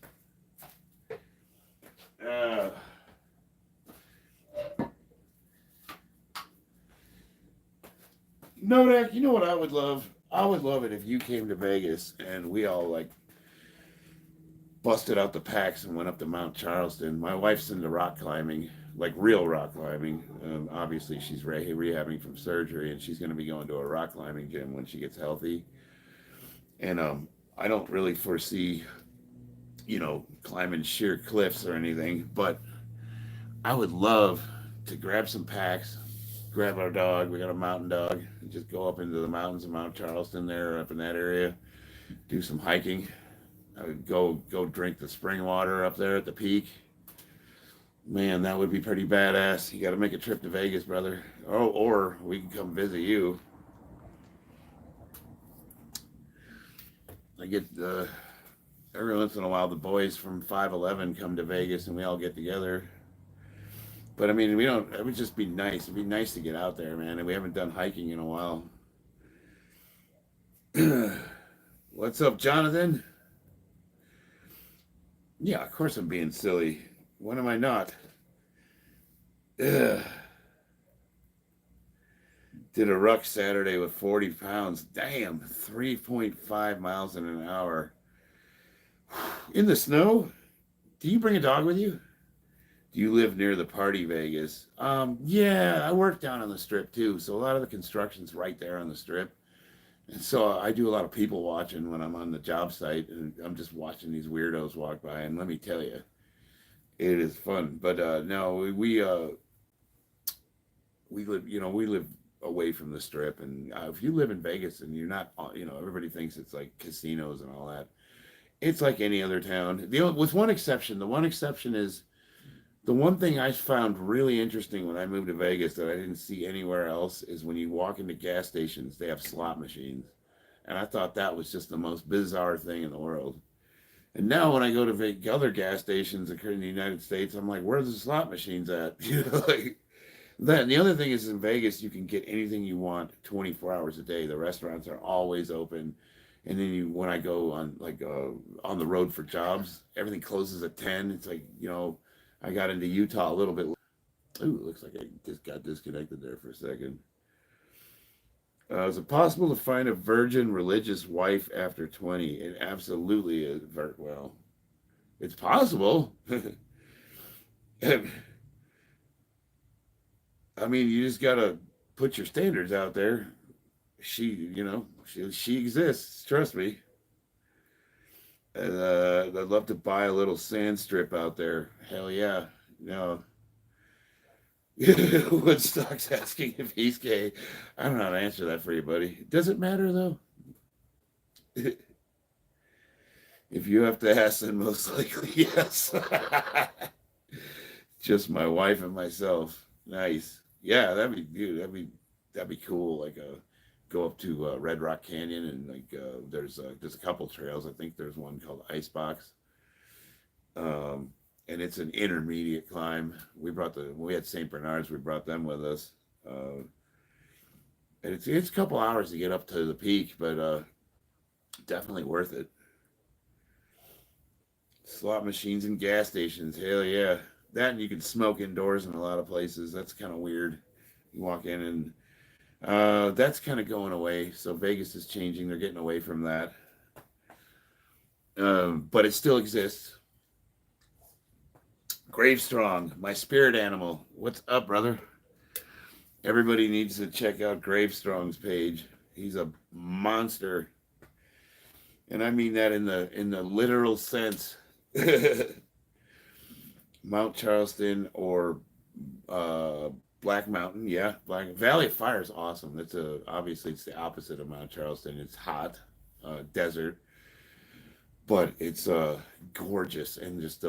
Nodak, you know what I would love? I would love it if you came to Vegas and we all like busted out the packs and went up to Mount Charleston. My wife's into rock climbing, like real rock climbing. Obviously, she's rehabbing from surgery, and she's going to be going to a rock climbing gym when she gets healthy. And I don't really foresee, climbing sheer cliffs or anything, but I would love to grab some packs, grab our dog. We got a mountain dog, and just go up into the mountains of Mount Charleston there, up in that area, do some hiking. I would go drink the spring water up there at the peak. Man, that would be pretty badass. You got to make a trip to Vegas, brother. Oh, or we can come visit you. I get every once in a while the boys from 511 come to Vegas and we all get together. But we don't. It would just be nice. It'd be nice to get out there, man. And we haven't done hiking in a while. What's up, Jonathan? Yeah, of course I'm being silly. When am I not? Ugh. Did a ruck Saturday with 40 pounds. Damn, 3.5 miles in an hour. In the snow? Do you bring a dog with you? Do you live near the party Vegas? Yeah, I work down on the strip too. So a lot of the construction's right there on the strip. And so I do a lot of people watching when I'm on the job site, and I'm just watching these weirdos walk by. And let me tell you, it is fun. But no, we live away from the strip. And if you live in Vegas and you're not, everybody thinks it's like casinos and all that. It's like any other town. With one exception. The one exception is the one thing I found really interesting when I moved to Vegas that I didn't see anywhere else is when you walk into gas stations, they have slot machines. And I thought that was just the most bizarre thing in the world. And now when I go to other gas stations in the United States, I'm like, where's the slot machines at? Like that. And the other thing is in Vegas, you can get anything you want 24 hours a day. The restaurants are always open. And then when I go on on the road for jobs, everything closes at 10. It's like, I got into Utah a little bit. Ooh, looks like I just got disconnected there for a second. Is it possible to find a virgin religious wife after 20? It absolutely is. Well, it's possible. I mean, you just gotta put your standards out there. She exists. Trust me. And I'd love to buy a little sand strip out there. Hell yeah. No. Woodstock's asking if he's gay. I don't know how to answer that for you, buddy. Does it matter though? If you have to ask, then most likely yes. Just my wife and myself. Nice. Yeah, that'd be good. That'd be cool. Like go up to Red Rock Canyon and like there's a couple trails. I think there's one called Icebox. Um, and it's an intermediate climb. We had St. Bernards. We brought them with us. And it's a couple hours to get up to the peak, but definitely worth it. Slot machines and gas stations. Hell yeah. That and you can smoke indoors in a lot of places. That's kind of weird. You walk in and that's kind of going away. So Vegas is changing. They're getting away from that. But it still exists. Gravestrong, my spirit animal. What's up, brother? Everybody needs to check out Gravestrong's page. He's a monster, and I mean that in the literal sense. Mount Charleston or uh, Black Mountain, yeah, Black Valley of Fire is awesome. Obviously it's the opposite of Mount Charleston. It's hot, desert, but it's gorgeous, and just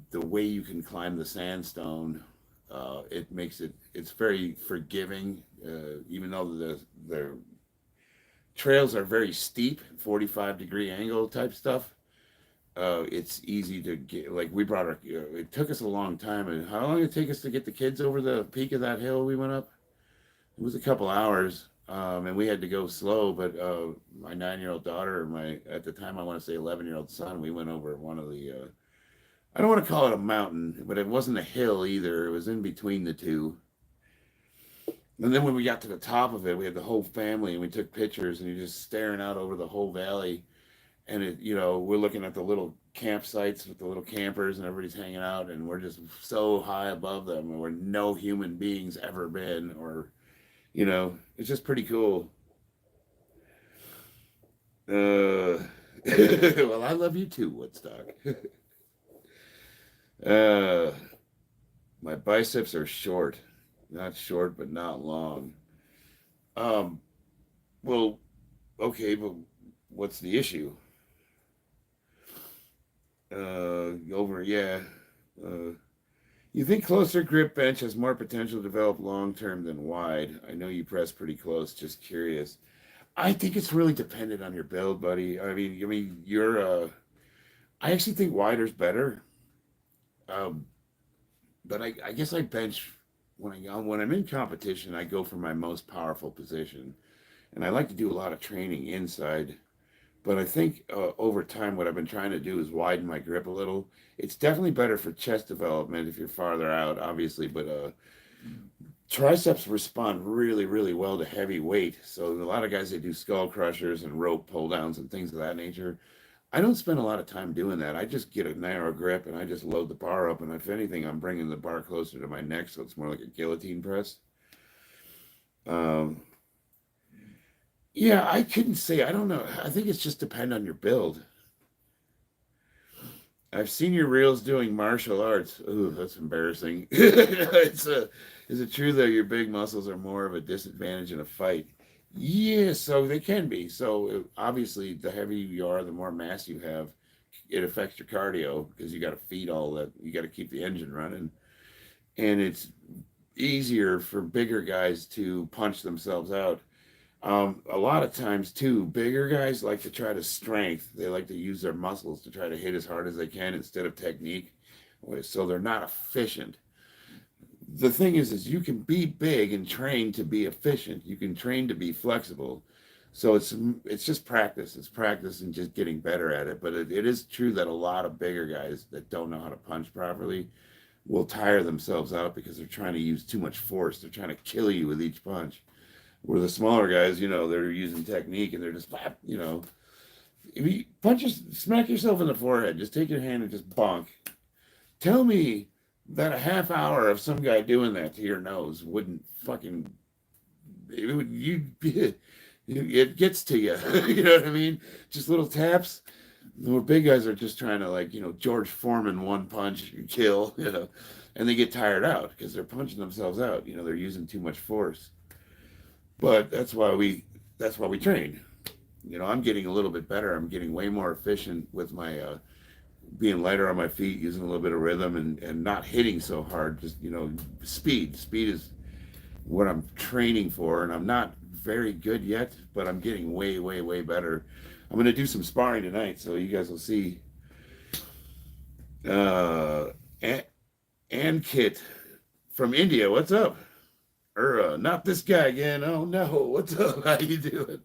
the way you can climb the sandstone, it makes it's very forgiving. Even though the trails are very steep, 45-degree angle type stuff. It's easy to get. Like we brought our. It took us a long time. And how long did it take us to get the kids over the peak of that hill we went up? It was a couple hours, and we had to go slow. But my 9-year-old daughter, and my at the time I want to say 11-year-old son, we went over one of the. I don't want to call it a mountain, but it wasn't a hill either. It was in between the two. And then when we got to the top of it, we had the whole family, and we took pictures, and you're just staring out over the whole valley. And we're looking at the little campsites with the little campers, and everybody's hanging out, and we're just so high above them, where no human beings ever been, or it's just pretty cool. Uh, well, I love you too, Woodstock. uh, my biceps are short, not short, but not long. Um, well, okay, but what's the issue? Over, yeah. Uh, you think closer grip bench has more potential to develop long term than wide? I know you press pretty close. Just curious. I think it's really dependent on your build, buddy. I mean, you're. I actually think wider's better. Um, but I guess I bench when I'm in competition. I go for my most powerful position, and I like to do a lot of training inside. But I think over time, what I've been trying to do is widen my grip a little. It's definitely better for chest development if you're farther out, obviously. But triceps respond really, really well to heavy weight. So a lot of guys they do skull crushers and rope pull downs and things of that nature. I don't spend a lot of time doing that. I just get a narrow grip and I just load the bar up. And if anything, I'm bringing the bar closer to my neck, so it's more like a guillotine press. Um, yeah, I couldn't say. I don't know. I think it's just depend on your build. I've seen your reels doing martial arts. Ooh, that's embarrassing. Is it true though your big muscles are more of a disadvantage in a fight? Yeah, so they can be. So obviously, the heavier you are, the more mass you have, it affects your cardio because you got to feed all that. You got to keep the engine running, and it's easier for bigger guys to punch themselves out. A lot of times too, bigger guys like to try to strength. They like to use their muscles to try to hit as hard as they can instead of technique. So they're not efficient. The thing is you can be big and train to be efficient. You can train to be flexible. So it's just practice. It's practice and just getting better at it. But it is true that a lot of bigger guys that don't know how to punch properly, will tire themselves out because they're trying to use too much force. They're trying to kill you with each punch. Where the smaller guys, they're using technique and they're just, if you smack yourself in the forehead, just take your hand and just bonk. Tell me that a half hour of some guy doing that to your nose wouldn't fucking, it gets to you. You know what I mean? Just little taps. The more big guys are just trying to George Foreman one punch and kill, and they get tired out because they're punching themselves out. They're using too much force. But that's why we train. I'm getting a little bit better. I'm getting way more efficient with my being lighter on my feet, using a little bit of rhythm and not hitting so hard. Just, speed. Speed is what I'm training for, and I'm not very good yet, but I'm getting way, way, way better. I'm going to do some sparring tonight, so you guys will see. And Kit from India, what's up? Not this guy again. Oh no, what's up? How you doing?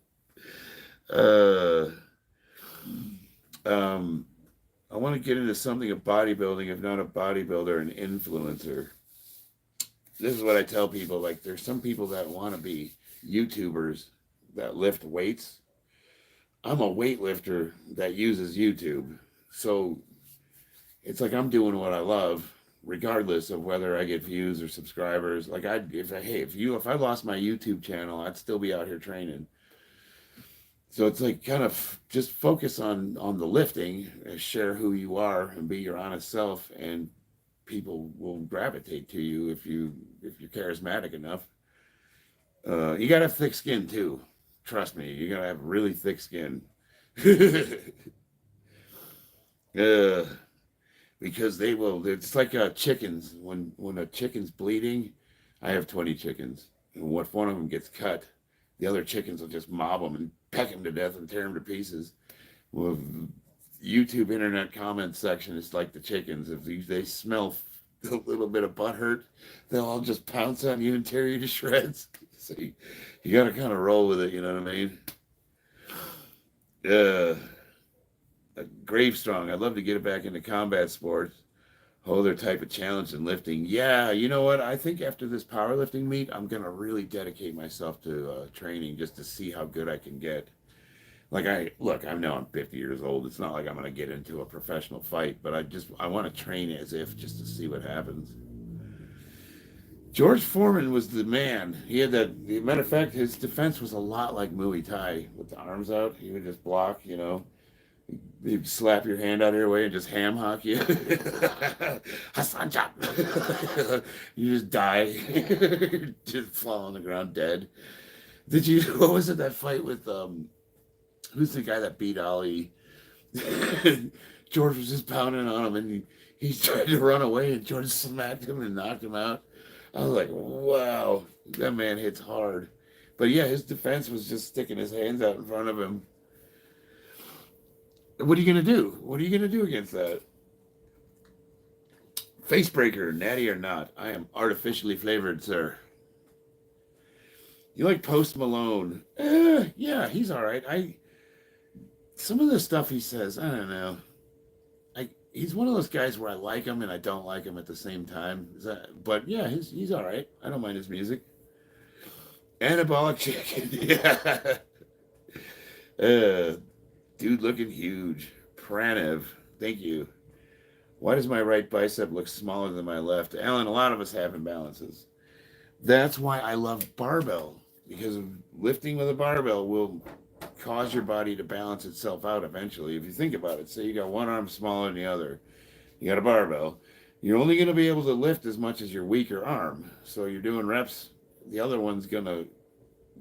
I want to get into something of bodybuilding, if not a bodybuilder, an influencer. This is what I tell people. Like, there's some people that want to be YouTubers that lift weights. I'm a weightlifter that uses YouTube. So it's like I'm doing what I love, regardless of whether I get views or subscribers. Like, if I lost my YouTube channel, I'd still be out here training. So it's like kind of just focus on the lifting, share who you are, and be your honest self, and people will gravitate to you if you're charismatic enough. You gotta have thick skin too. Trust me, you gotta have really thick skin. Because they will. It's like chickens. When a chicken's bleeding, I have 20 chickens, and if one of them gets cut, the other chickens will just mob them and peck them to death and tear them to pieces. Well, YouTube internet comment section is like the chickens. If they smell a little bit of butt hurt, they'll all just pounce on you and tear you to shreds. So you got to kind of roll with it, you know what I mean? Grave strong. I'd love to get it back into combat sports. Other type of challenge in lifting. Yeah, you know what? I think after this powerlifting meet, I'm going to really dedicate myself to training just to see how good I can get. Like, I know I'm 50 years old. It's not like I'm going to get into a professional fight, but I want to train as if just to see what happens. George Foreman was the man. He had that, matter of fact, his defense was a lot like Muay Thai with the arms out. He would just block, He'd slap your hand out of your way and just ham hock you. Hassan chop. You just die. Just fall on the ground dead. What was it, that fight with, who's the guy that beat Ali? George was just pounding on him and he tried to run away and George smacked him and knocked him out. I was like, wow, that man hits hard. But yeah, his defense was just sticking his hands out in front of him. What are you going to do? What are you going to do against that? Facebreaker, natty or not, I am artificially flavored, sir. You like Post Malone? Yeah, he's all right. Some of the stuff he says, I don't know. He's one of those guys where I like him and I don't like him at the same time. But yeah, he's all right. I don't mind his music. Anabolic chicken, yeah. Dude looking huge. Pranav, thank you. Why does my right bicep look smaller than my left? Alan, a lot of us have imbalances. That's why I love barbell, because lifting with a barbell will cause your body to balance itself out eventually. If you think about it, say you got one arm smaller than the other, you got a barbell, you're only going to be able to lift as much as your weaker arm. So you're doing reps, the other one's going to,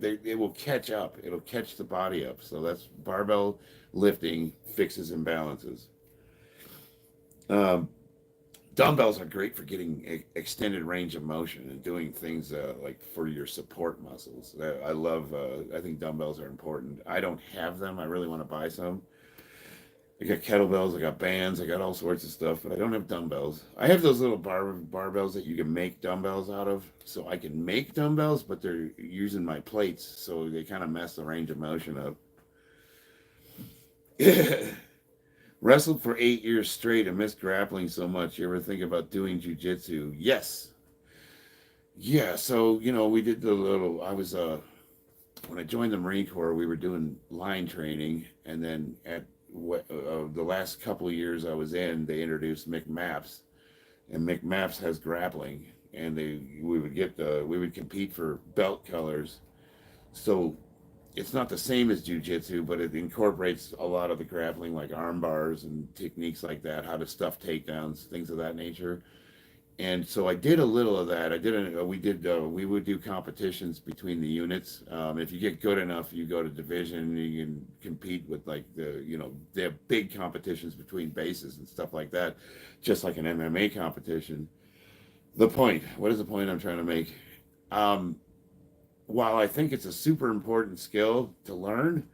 it will catch up. It'll catch the body up. So that's barbell lifting fixes imbalances. Dumbbells are great for getting extended range of motion and doing things like for your support muscles. I think dumbbells are important. I don't have them. I really want to buy some. I got kettlebells, I got bands, I got all sorts of stuff, but I don't have dumbbells. I have those little barbells that you can make dumbbells out of. So I can make dumbbells, but they're using my plates, so they kind of mess the range of motion up. Wrestled for 8 years straight and missed grappling so much. You ever think about doing jujitsu? Yes. Yeah. So, we did the little, when I joined the Marine Corps, we were doing line training. And then at the last couple of years I was in, they introduced McMaps. And McMaps has grappling. And we would compete for belt colors. So it's not the same as jujitsu, but it incorporates a lot of the grappling, like arm bars and techniques like that, how to stuff takedowns, things of that nature. And so I did a little of that. We would do competitions between the units. If you get good enough, you go to division. You can compete with they have big competitions between bases and stuff like that, just like an MMA competition. What is the point I'm trying to make? Um, while I think it's a super important skill to learn,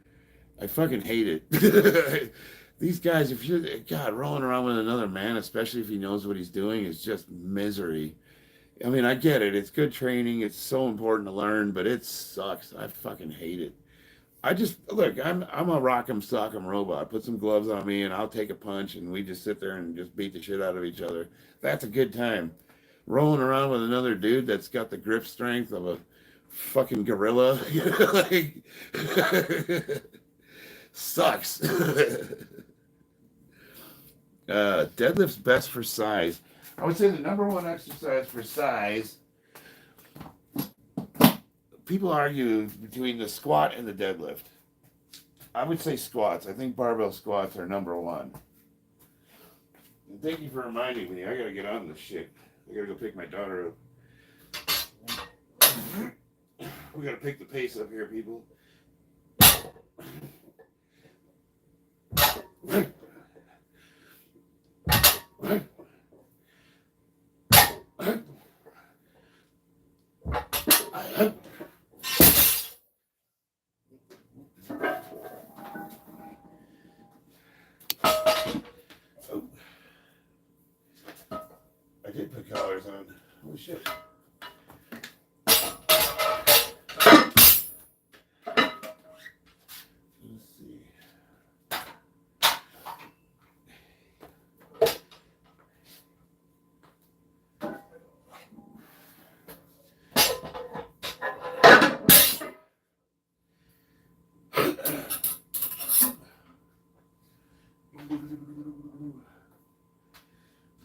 I fucking hate it. These guys, if you're, God, rolling around with another man, especially if he knows what he's doing, is just misery. I mean, I get it. It's good training. It's so important to learn, but it sucks. I fucking hate it. Look, I'm a rock'em sock'em robot. Put some gloves on me and I'll take a punch and we just sit there and just beat the shit out of each other. That's a good time. Rolling around with another dude that's got the grip strength of a fucking gorilla, like sucks. Deadlift's best for size. I would say the number one exercise for size. People argue between the squat and the deadlift. I would say squats. I think barbell squats are number one. And thank you for reminding me. I gotta get on this shit. I gotta go pick my daughter up. We gotta pick the pace up here, people. I did put collars on. Holy shit.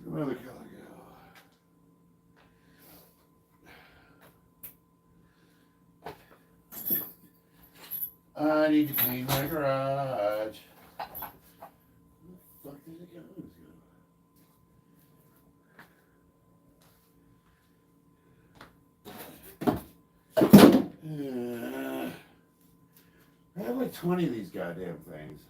Where the color go? I need to clean my garage. Where the fuck did it go? I have like 20 of these goddamn things.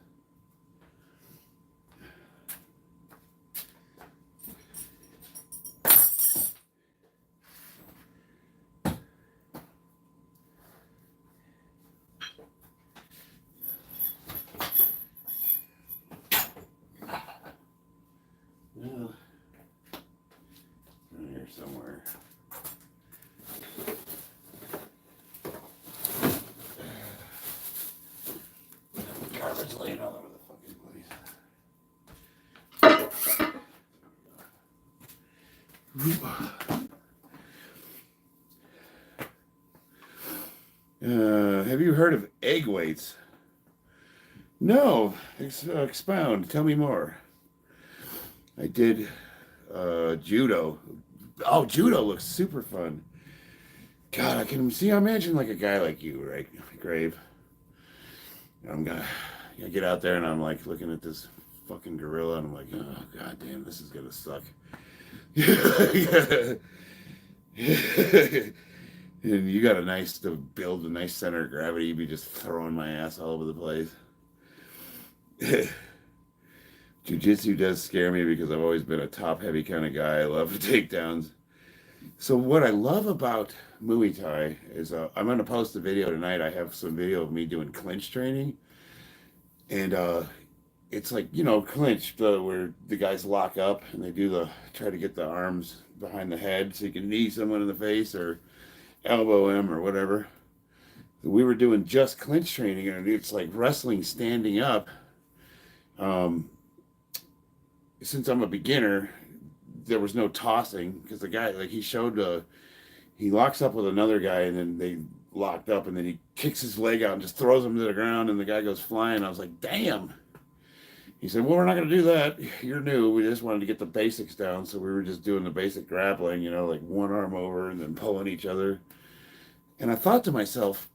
Well, in here somewhere. Garbage laying all over the fucking place. Have you heard of egg weights? No. Expound. Tell me more. I did judo. Oh, judo looks super fun. God, I imagine like a guy like you, right, Grave? I'm gonna get out there and I'm like looking at this fucking gorilla and I'm like, oh god damn, this is gonna suck. And you got to build a nice center of gravity. You'd be just throwing my ass all over the place. Jiu-jitsu does scare me because I've always been a top-heavy kind of guy. I love takedowns. So what I love about Muay Thai is I'm going to post a video tonight. I have some video of me doing clinch training. And it's like, clinch, where the guys lock up and they try to get the arms behind the head so you can knee someone in the face or elbow him or whatever. We were doing just clinch training and it's like wrestling standing up. since I'm a beginner, there was no tossing because the guy, like, he showed, he locks up with another guy and then they locked up and then he kicks his leg out and just throws him to the ground and the guy goes flying. I was like, damn. He said, well, we're not going to do that. You're new. We just wanted to get the basics down. So we were just doing the basic grappling, you know, like one arm over and then pulling each other. And I thought to myself,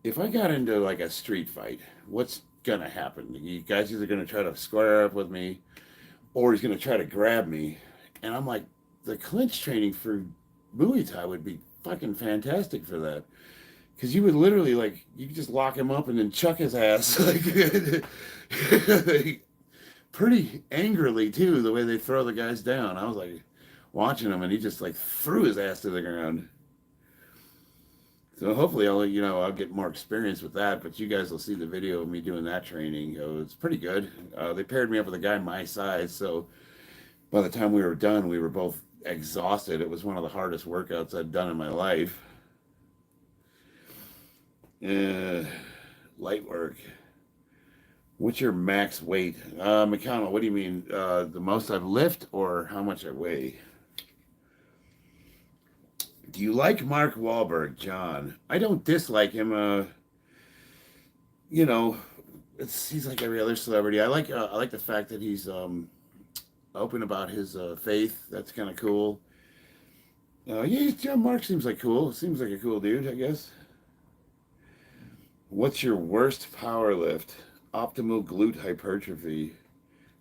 if I got into like a street fight, what's going to happen? You guys either going to try to square up with me or he's going to try to grab me. And I'm like, the clinch training for Muay Thai would be fucking fantastic for that. Because you would literally, like, you could just lock him up and then chuck his ass. Like, pretty angrily, too, the way they throw the guys down. I was like, watching him, and he just, like, threw his ass to the ground. So hopefully I'll get more experience with that, but you guys will see the video of me doing that training. It's pretty good. They paired me up with a guy my size, so by the time we were done, we were both exhausted. It was one of the hardest workouts I'd done in my life. Light work. What's your max weight? McConnell, what do you mean? The most I've lifted or how much I weigh? Do you like Mark Wahlberg, John? I don't dislike him. You know, he's like every other celebrity. I like the fact that he's open about his faith. That's kind of cool. Yeah, Mark seems like cool. Seems like a cool dude, I guess. What's your worst power lift? Optimal glute hypertrophy.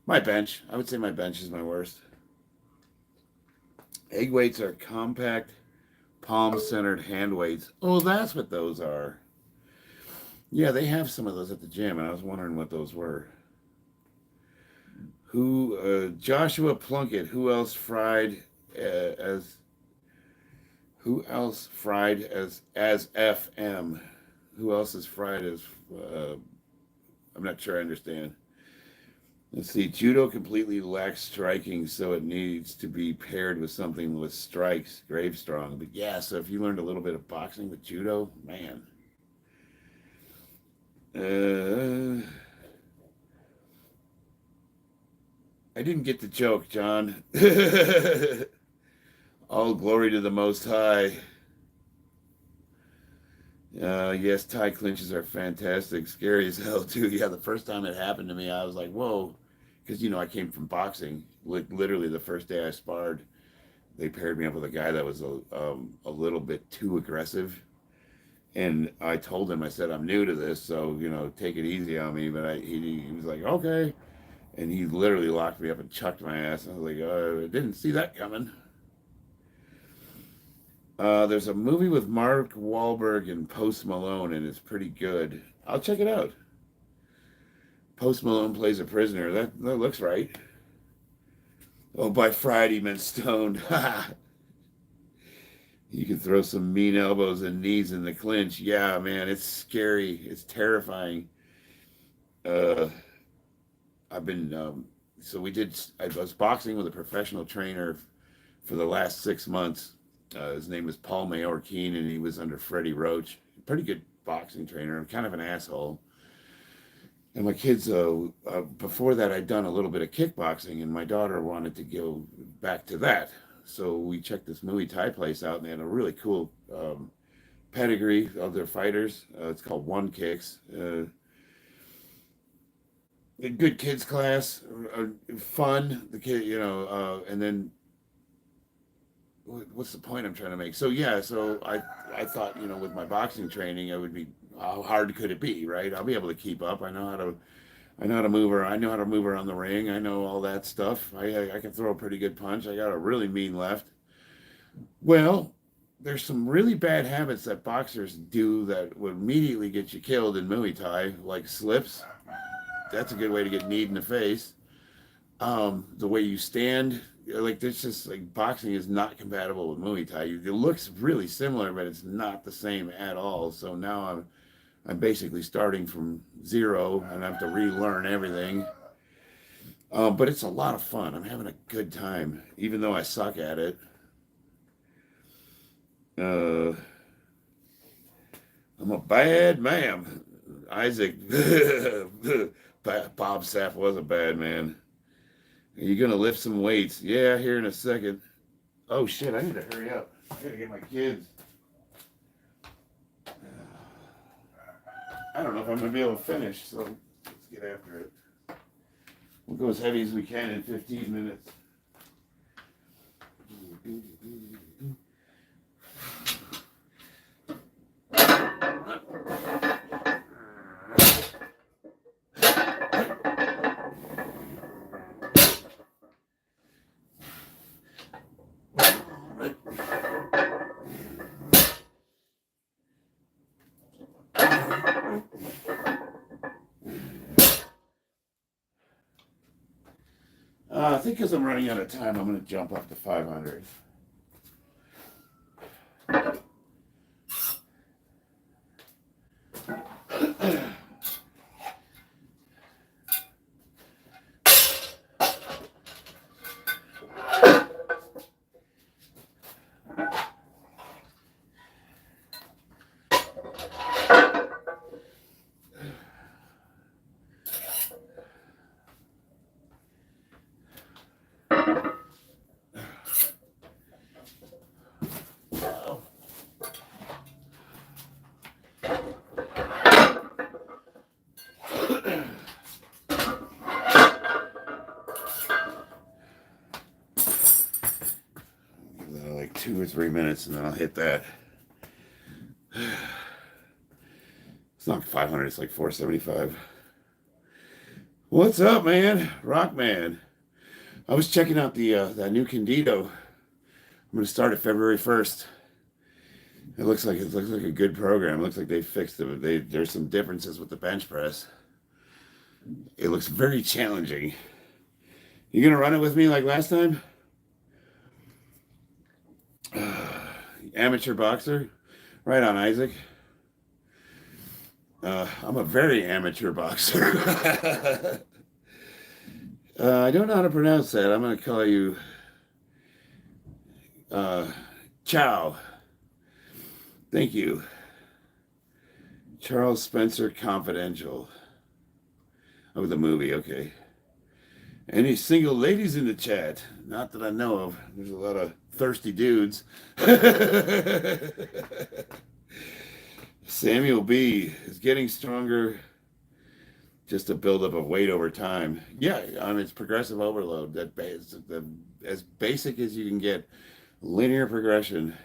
My bench. I would say my bench is my worst. Egg weights are compact, palm-centered hand weights. Oh, that's what those are. Yeah, they have some of those at the gym, and I was wondering what those were. Joshua Plunkett. Who else fried as FM? Who else is fried as? I'm not sure I understand. Let's see. Judo completely lacks striking, so it needs to be paired with something with strikes. Grave strong. But yeah, so if you learned a little bit of boxing with judo, man. I didn't get the joke, John. All glory to the Most High. Yes, Thai clinches are fantastic. Scary as hell, too. Yeah, the first time it happened to me, I was like, whoa. Because, I came from boxing. Literally, the first day I sparred, they paired me up with a guy that was a little bit too aggressive. And I told him, I said, I'm new to this, so, take it easy on me. But he was like, okay. And he literally locked me up and chucked my ass. I was like, I didn't see that coming. There's a movie with Mark Wahlberg and Post Malone, and it's pretty good. I'll check it out. Post Malone plays a prisoner. That looks right. Oh, by Friday, meant stoned. You can throw some mean elbows and knees in the clinch. Yeah, man, it's scary. It's terrifying. I've been, I was boxing with a professional trainer for the last 6 months. His name was Paul Mayorkeen, and he was under Freddie Roach. Pretty good boxing trainer. I'm kind of an asshole. And my kids, before that, I'd done a little bit of kickboxing, and my daughter wanted to go back to that. So we checked this Muay Thai place out, and they had a really cool pedigree of their fighters. It's called One Kicks. A good kids class, fun. The kid, and then what's the point I'm trying to make? So yeah, I thought, with my boxing training, it would be, how hard could it be, right? I'll be able to keep up. I know how to move her. I know how to move around the ring. I know all that stuff. I can throw a pretty good punch. I got a really mean left. Well, there's some really bad habits that boxers do that would immediately get you killed in Muay Thai, like slips. That's a good way to get kneed in the face. The way you stand, like, there's just, like, boxing is not compatible with Muay Thai. It looks really similar, but it's not the same at all. So now I'm basically starting from zero and I have to relearn everything. But it's a lot of fun. I'm having a good time, even though I suck at it. I'm a bad man. Isaac. Bob Sapp was a bad man. Are you gonna lift some weights? Yeah, here in a second. Oh shit, I need to hurry up. I gotta get my kids. I don't know if I'm gonna be able to finish, so let's get after it. We'll go as heavy as we can in 15 minutes. I think because I'm running out of time, I'm going to jump up to 500. Like 2 or 3 minutes, and then I'll hit that. It's not 500, it's like 475. What's up, man? Rockman. I was checking out the that new Competiton. I'm going to start it February 1st. It looks like a good program. It looks like they fixed it. There's some differences with the bench press. It looks very challenging. You going to run it with me like last time? Amateur boxer? Right on, Isaac. I'm a very amateur boxer. I don't know how to pronounce that. I'm going to call you Chow. Thank you. Charles Spencer Confidential. Oh, the movie, okay. Any single ladies in the chat? Not that I know of. There's a lot of thirsty dudes. Samuel B. is getting stronger. Just a buildup of weight over time. Yeah, on its progressive overload. As basic as you can get. Linear progression.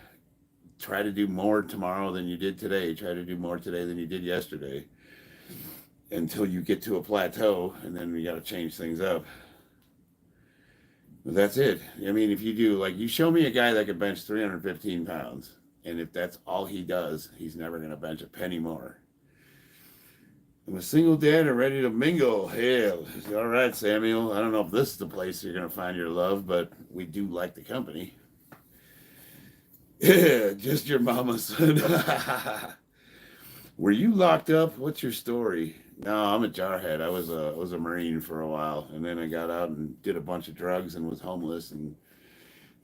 Try to do more tomorrow than you did today. Try to do more today than you did yesterday. Until you get to a plateau, and then we got to change things up. But that's it. I mean, if you do, like, you show me a guy that can bench 315 pounds, and if that's all he does, he's never going to bench a penny more. I'm a single dad and ready to mingle. Hell, all right, Samuel. I don't know if this is the place you're going to find your love, but we do like the company. Yeah, just your mama, son. Were you locked up? What's your story? No, I'm a jarhead. I was a Marine for a while, and then I got out and did a bunch of drugs and was homeless, and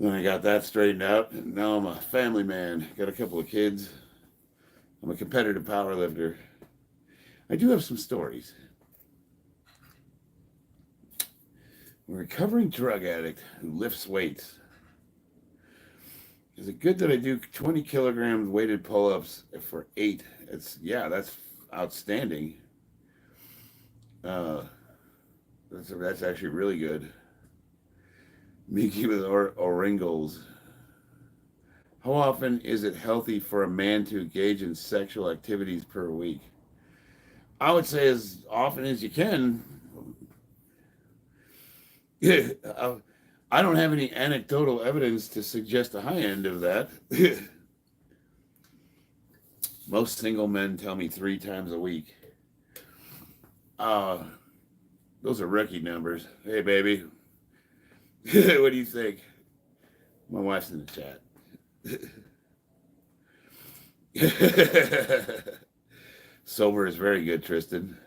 then I got that straightened out, and now I'm a family man. Got a couple of kids. I'm a competitive powerlifter. I do have some stories. I'm a recovering drug addict who lifts weights. Is it good that I do 20 kilograms weighted pull-ups for 8? That's outstanding. That's actually really good. Miki with Oringles. How often is it healthy for a man to engage in sexual activities per week? I would say as often as you can. Yeah, I don't have any anecdotal evidence to suggest the high end of that. Most single men tell me 3 times a week. Those are rookie numbers. Hey, baby. What do you think? My wife's in the chat. Sober is very good, Tristan.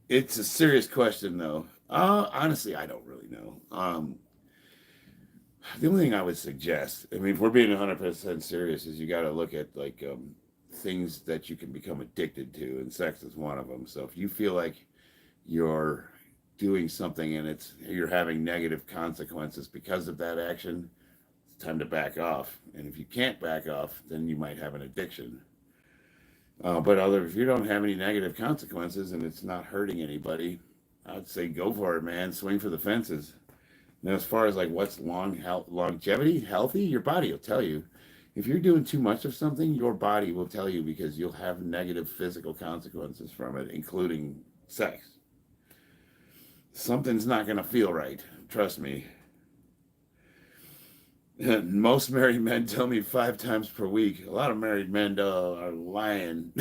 It's a serious question, though. Honestly, I don't really know. The only thing I would suggest, I mean, if we're being 100% serious, is you got to look at things that you can become addicted to, and sex is one of them. So if you feel like you're doing something and you're having negative consequences because of that action, it's time to back off. And if you can't back off, then you might have an addiction. If you don't have any negative consequences and it's not hurting anybody, I'd say go for it, man. Swing for the fences. Now, as far as like what's longevity, healthy, your body will tell you. If you're doing too much of something, your body will tell you because you'll have negative physical consequences from it, including sex. Something's not going to feel right. Trust me. Most married men tell me 5 times per week. A lot of married men are lying.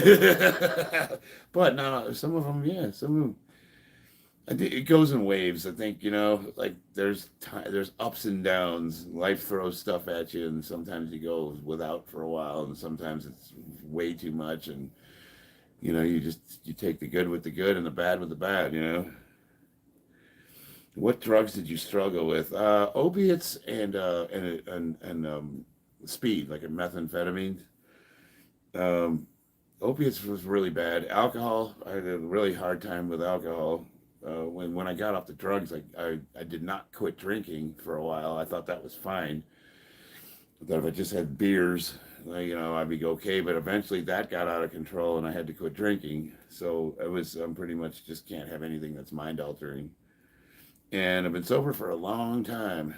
But no, some of them, yeah, some of them. It goes in waves. I think, like there's ups and downs. Life throws stuff at you, and sometimes you go without for a while, and sometimes it's way too much, and you take the good with the good and the bad with the bad. What drugs did you struggle with? Opiates and speed, like a methamphetamine. Um, Opiates was really bad. Alcohol, I had a really hard time with alcohol. When I got off the drugs, I did not quit drinking for a while. I thought that was fine. I thought if I just had beers, I'd be okay. But eventually that got out of control and I had to quit drinking. So I'm pretty much just can't have anything that's mind altering. And I've been sober for a long time.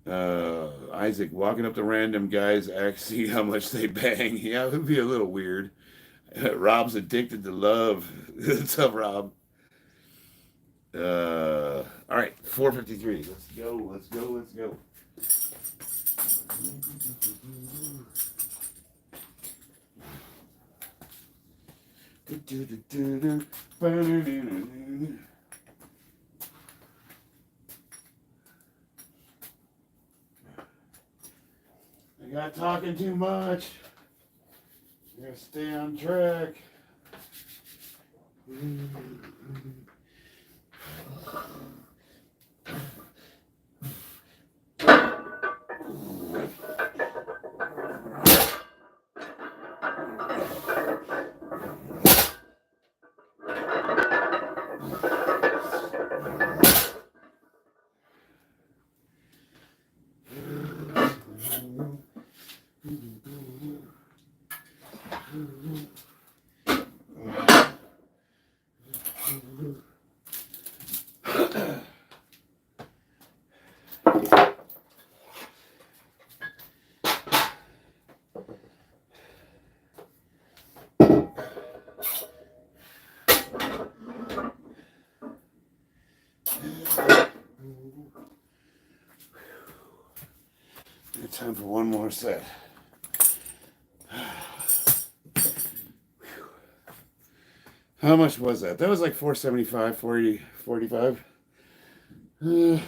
Isaac, walking up to random guys, asking how much they bang. Yeah, it would be a little weird. Rob's addicted to love. What's up, Rob? All right, 4:53. Let's go. Let's go. Let's go. I got talking too much. I gotta stay on track. Time for one more set. How much was that? That was like 475, 40, 45. Do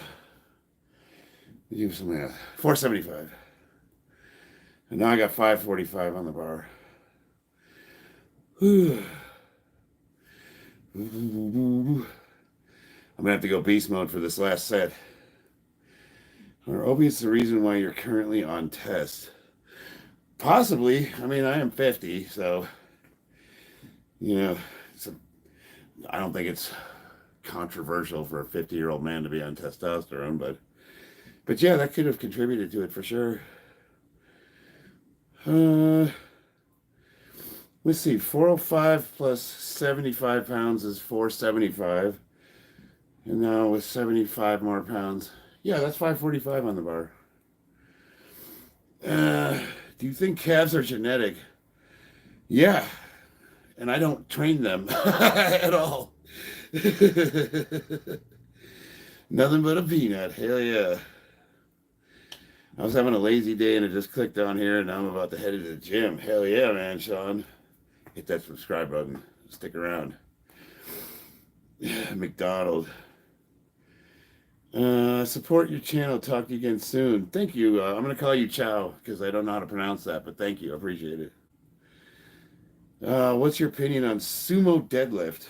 some math. 475. And now I got 545 on the bar. I'm gonna have to go beast mode for this last set. Are opiates the reason why you're currently on test? Possibly. I mean, I am 50, so I don't think it's controversial for a 50-year-old man to be on testosterone, but yeah, that could have contributed to it for sure. Let's see, 405 plus 75 pounds is 475, and now with 75 more pounds. Yeah, that's 545 on the bar. Do you think calves are genetic? Yeah, and I don't train them at all. Nothing but a peanut. Hell yeah. I was having a lazy day and it just clicked on here and now I'm about to head to the gym. Hell yeah, man, Sean. Hit that subscribe button. Stick around. McDonald. Support your channel. Talk to you again soon. Thank you. I'm going to call you Chow because I don't know how to pronounce that, but thank you. I appreciate it. What's your opinion on sumo deadlift?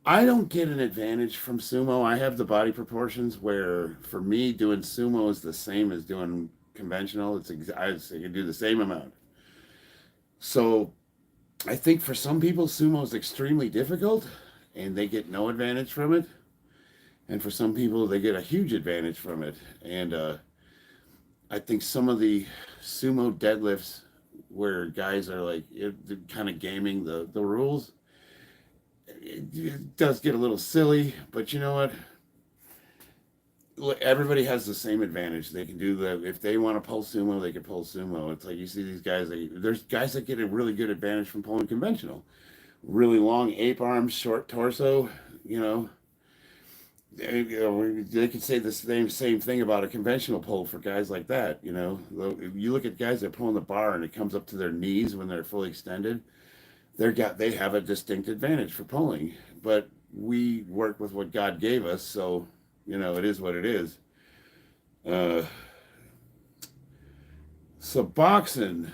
I don't get an advantage from sumo. I have the body proportions where, for me, doing sumo is the same as doing conventional. I can do the same amount. So I think for some people, sumo is extremely difficult and they get no advantage from it. And for some people, they get a huge advantage from it. And I think some of the sumo deadlifts where guys are like kind of gaming the rules, it does get a little silly. But you know what? Everybody has the same advantage. They can do the if they want to pull sumo, they can pull sumo. It's like you see these guys. There's guys that get a really good advantage from pulling conventional. Really long ape arms, short torso. You know, they could say the same thing about a conventional pull for guys like that. You know, if you look at guys that pull on the bar and it comes up to their knees when they're fully extended. They have a distinct advantage for pulling. But we work with what God gave us, so you know it is what it is. Uh, Suboxone,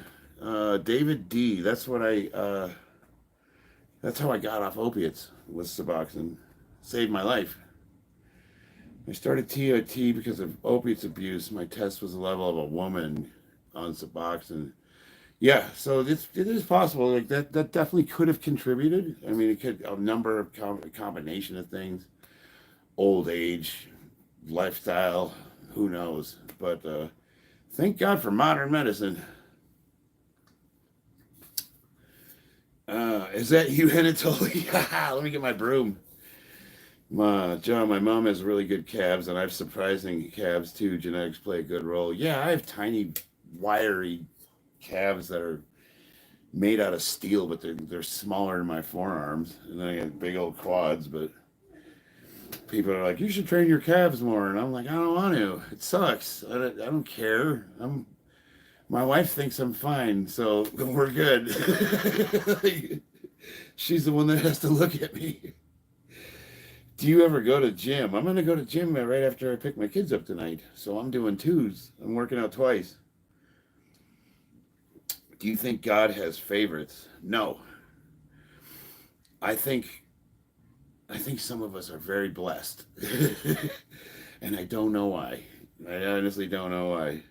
David D. That's how I got off opiates was Suboxone. Saved my life. I started TOT because of opiates abuse. My test was the level of a woman on Suboxone. Yeah, so it is possible. Like that definitely could have contributed. I mean, it could a number of combination of things, old age, lifestyle, who knows. But thank God for modern medicine. Is that you, Anatoly? Let me get my broom. John, my mom has really good calves, and I have surprising calves too. Genetics play a good role. Yeah, I have tiny, wiry calves that are made out of steel, but they're smaller than my forearms. And then I got big old quads. But people are like, you should train your calves more, and I'm like, I don't want to. It sucks. I don't care. My wife thinks I'm fine, so we're good. She's the one that has to look at me. Do you ever go to gym? I'm gonna go to gym right after I pick my kids up tonight. So I'm doing twos. I'm working out twice. Do you think God has favorites? No. I think I think some of us are very blessed. And I don't know why. I honestly don't know why.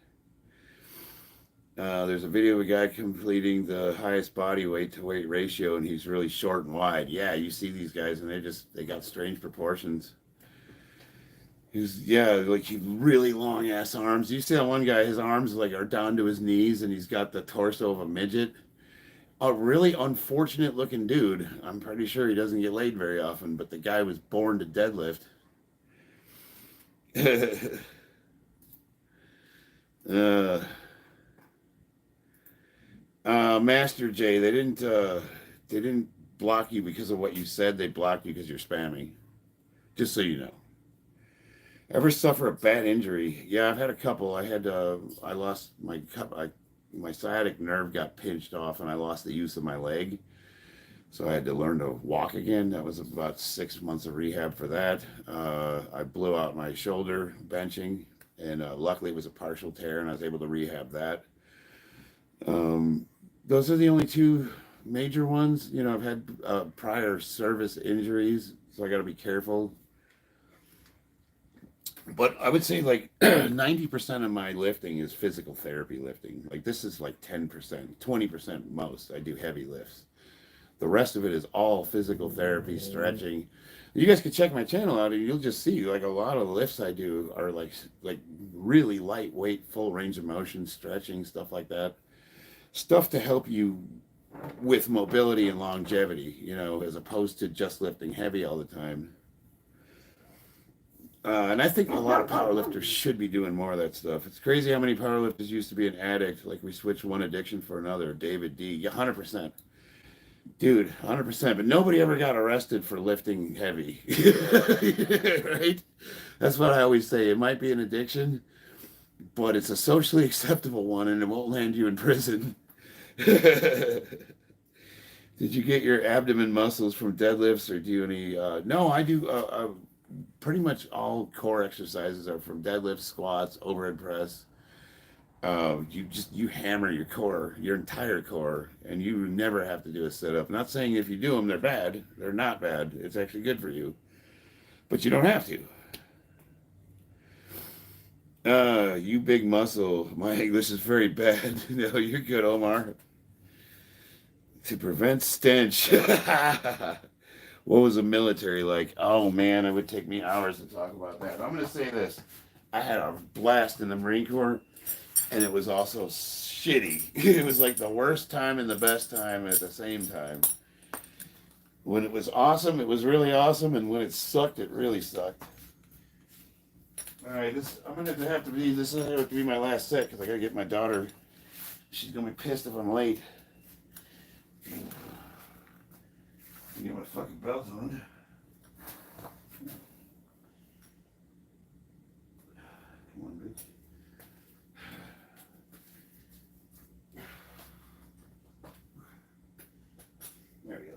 There's a video of a guy completing the highest body weight to weight ratio, and he's really short and wide. Yeah, you see these guys, and they got strange proportions. Like he really long ass arms. You see that one guy, his arms like are down to his knees, and he's got the torso of a midget. A really unfortunate looking dude. I'm pretty sure he doesn't get laid very often, but the guy was born to deadlift. uh, Master J, they didn't block you because of what you said. They blocked you because you're spamming. Just so you know. Ever suffer a bad injury? Yeah, I've had a couple. I lost my sciatic nerve got pinched off, and I lost the use of my leg. So I had to learn to walk again. That was about 6 months of rehab for that. I blew out my shoulder benching, and luckily it was a partial tear, and I was able to rehab that. Those are the only two major ones. You know, I've had prior service injuries, so I got to be careful. But I would say like 90% of my lifting is physical therapy lifting. Like this is like 10%, 20% most. I do heavy lifts. The rest of it is all physical therapy, stretching. You guys can check my channel out and you'll just see like a lot of the lifts I do are like really lightweight, full range of motion, stretching, stuff like that. Stuff to help you with mobility and longevity, you know, as opposed to just lifting heavy all the time. And I think a lot of powerlifters should be doing more of that stuff. It's crazy how many powerlifters used to be an addict. Like we switched one addiction for another. David D. Yeah, 100%. Dude, 100%. But nobody ever got arrested for lifting heavy. Right? That's what I always say. It might be an addiction, but it's a socially acceptable one and it won't land you in prison. Did you get your abdomen muscles from deadlifts or do you any? No, I do. Pretty much all core exercises are from deadlifts, squats, overhead press. You hammer your core, your entire core, and you never have to do a sit up. I'm not saying if you do them, they're bad. They're not bad. It's actually good for you, but you don't have to. You big muscle. My English is very bad. No, you're good, Omar. To prevent stench. What was the military like? Oh man, it would take me hours to talk about that. I'm going to say this. I had a blast in the Marine Corps, and it was also shitty. It was like the worst time and the best time at the same time. When it was awesome, it was really awesome, and when it sucked, it really sucked. All right, I'm gonna have to be. This is gonna have to be my last set because I gotta get my daughter. She's gonna be pissed if I'm late. Get my fucking belt on. Come on, bitch. There we go.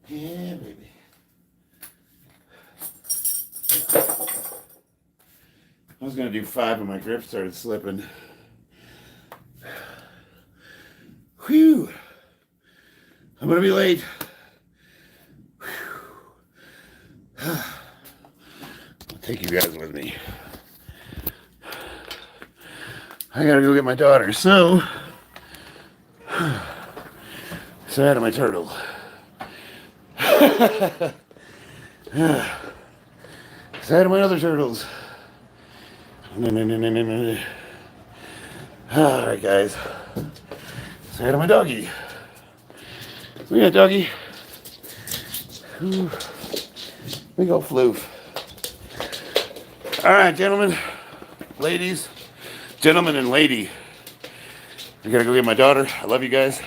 Yeah, baby. I was gonna do 5, but my grip started slipping. Whew. I'm gonna be late. I'll take you guys with me. I gotta go get my daughter. So sad of my turtle. Sad of my other turtles. Alright, guys. Sad of my doggy. Look at that doggy. Big old floof. Alright, gentlemen, ladies, gentlemen and lady. I gotta go get my daughter. I love you guys.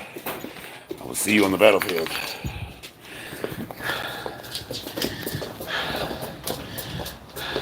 I will see you on the battlefield.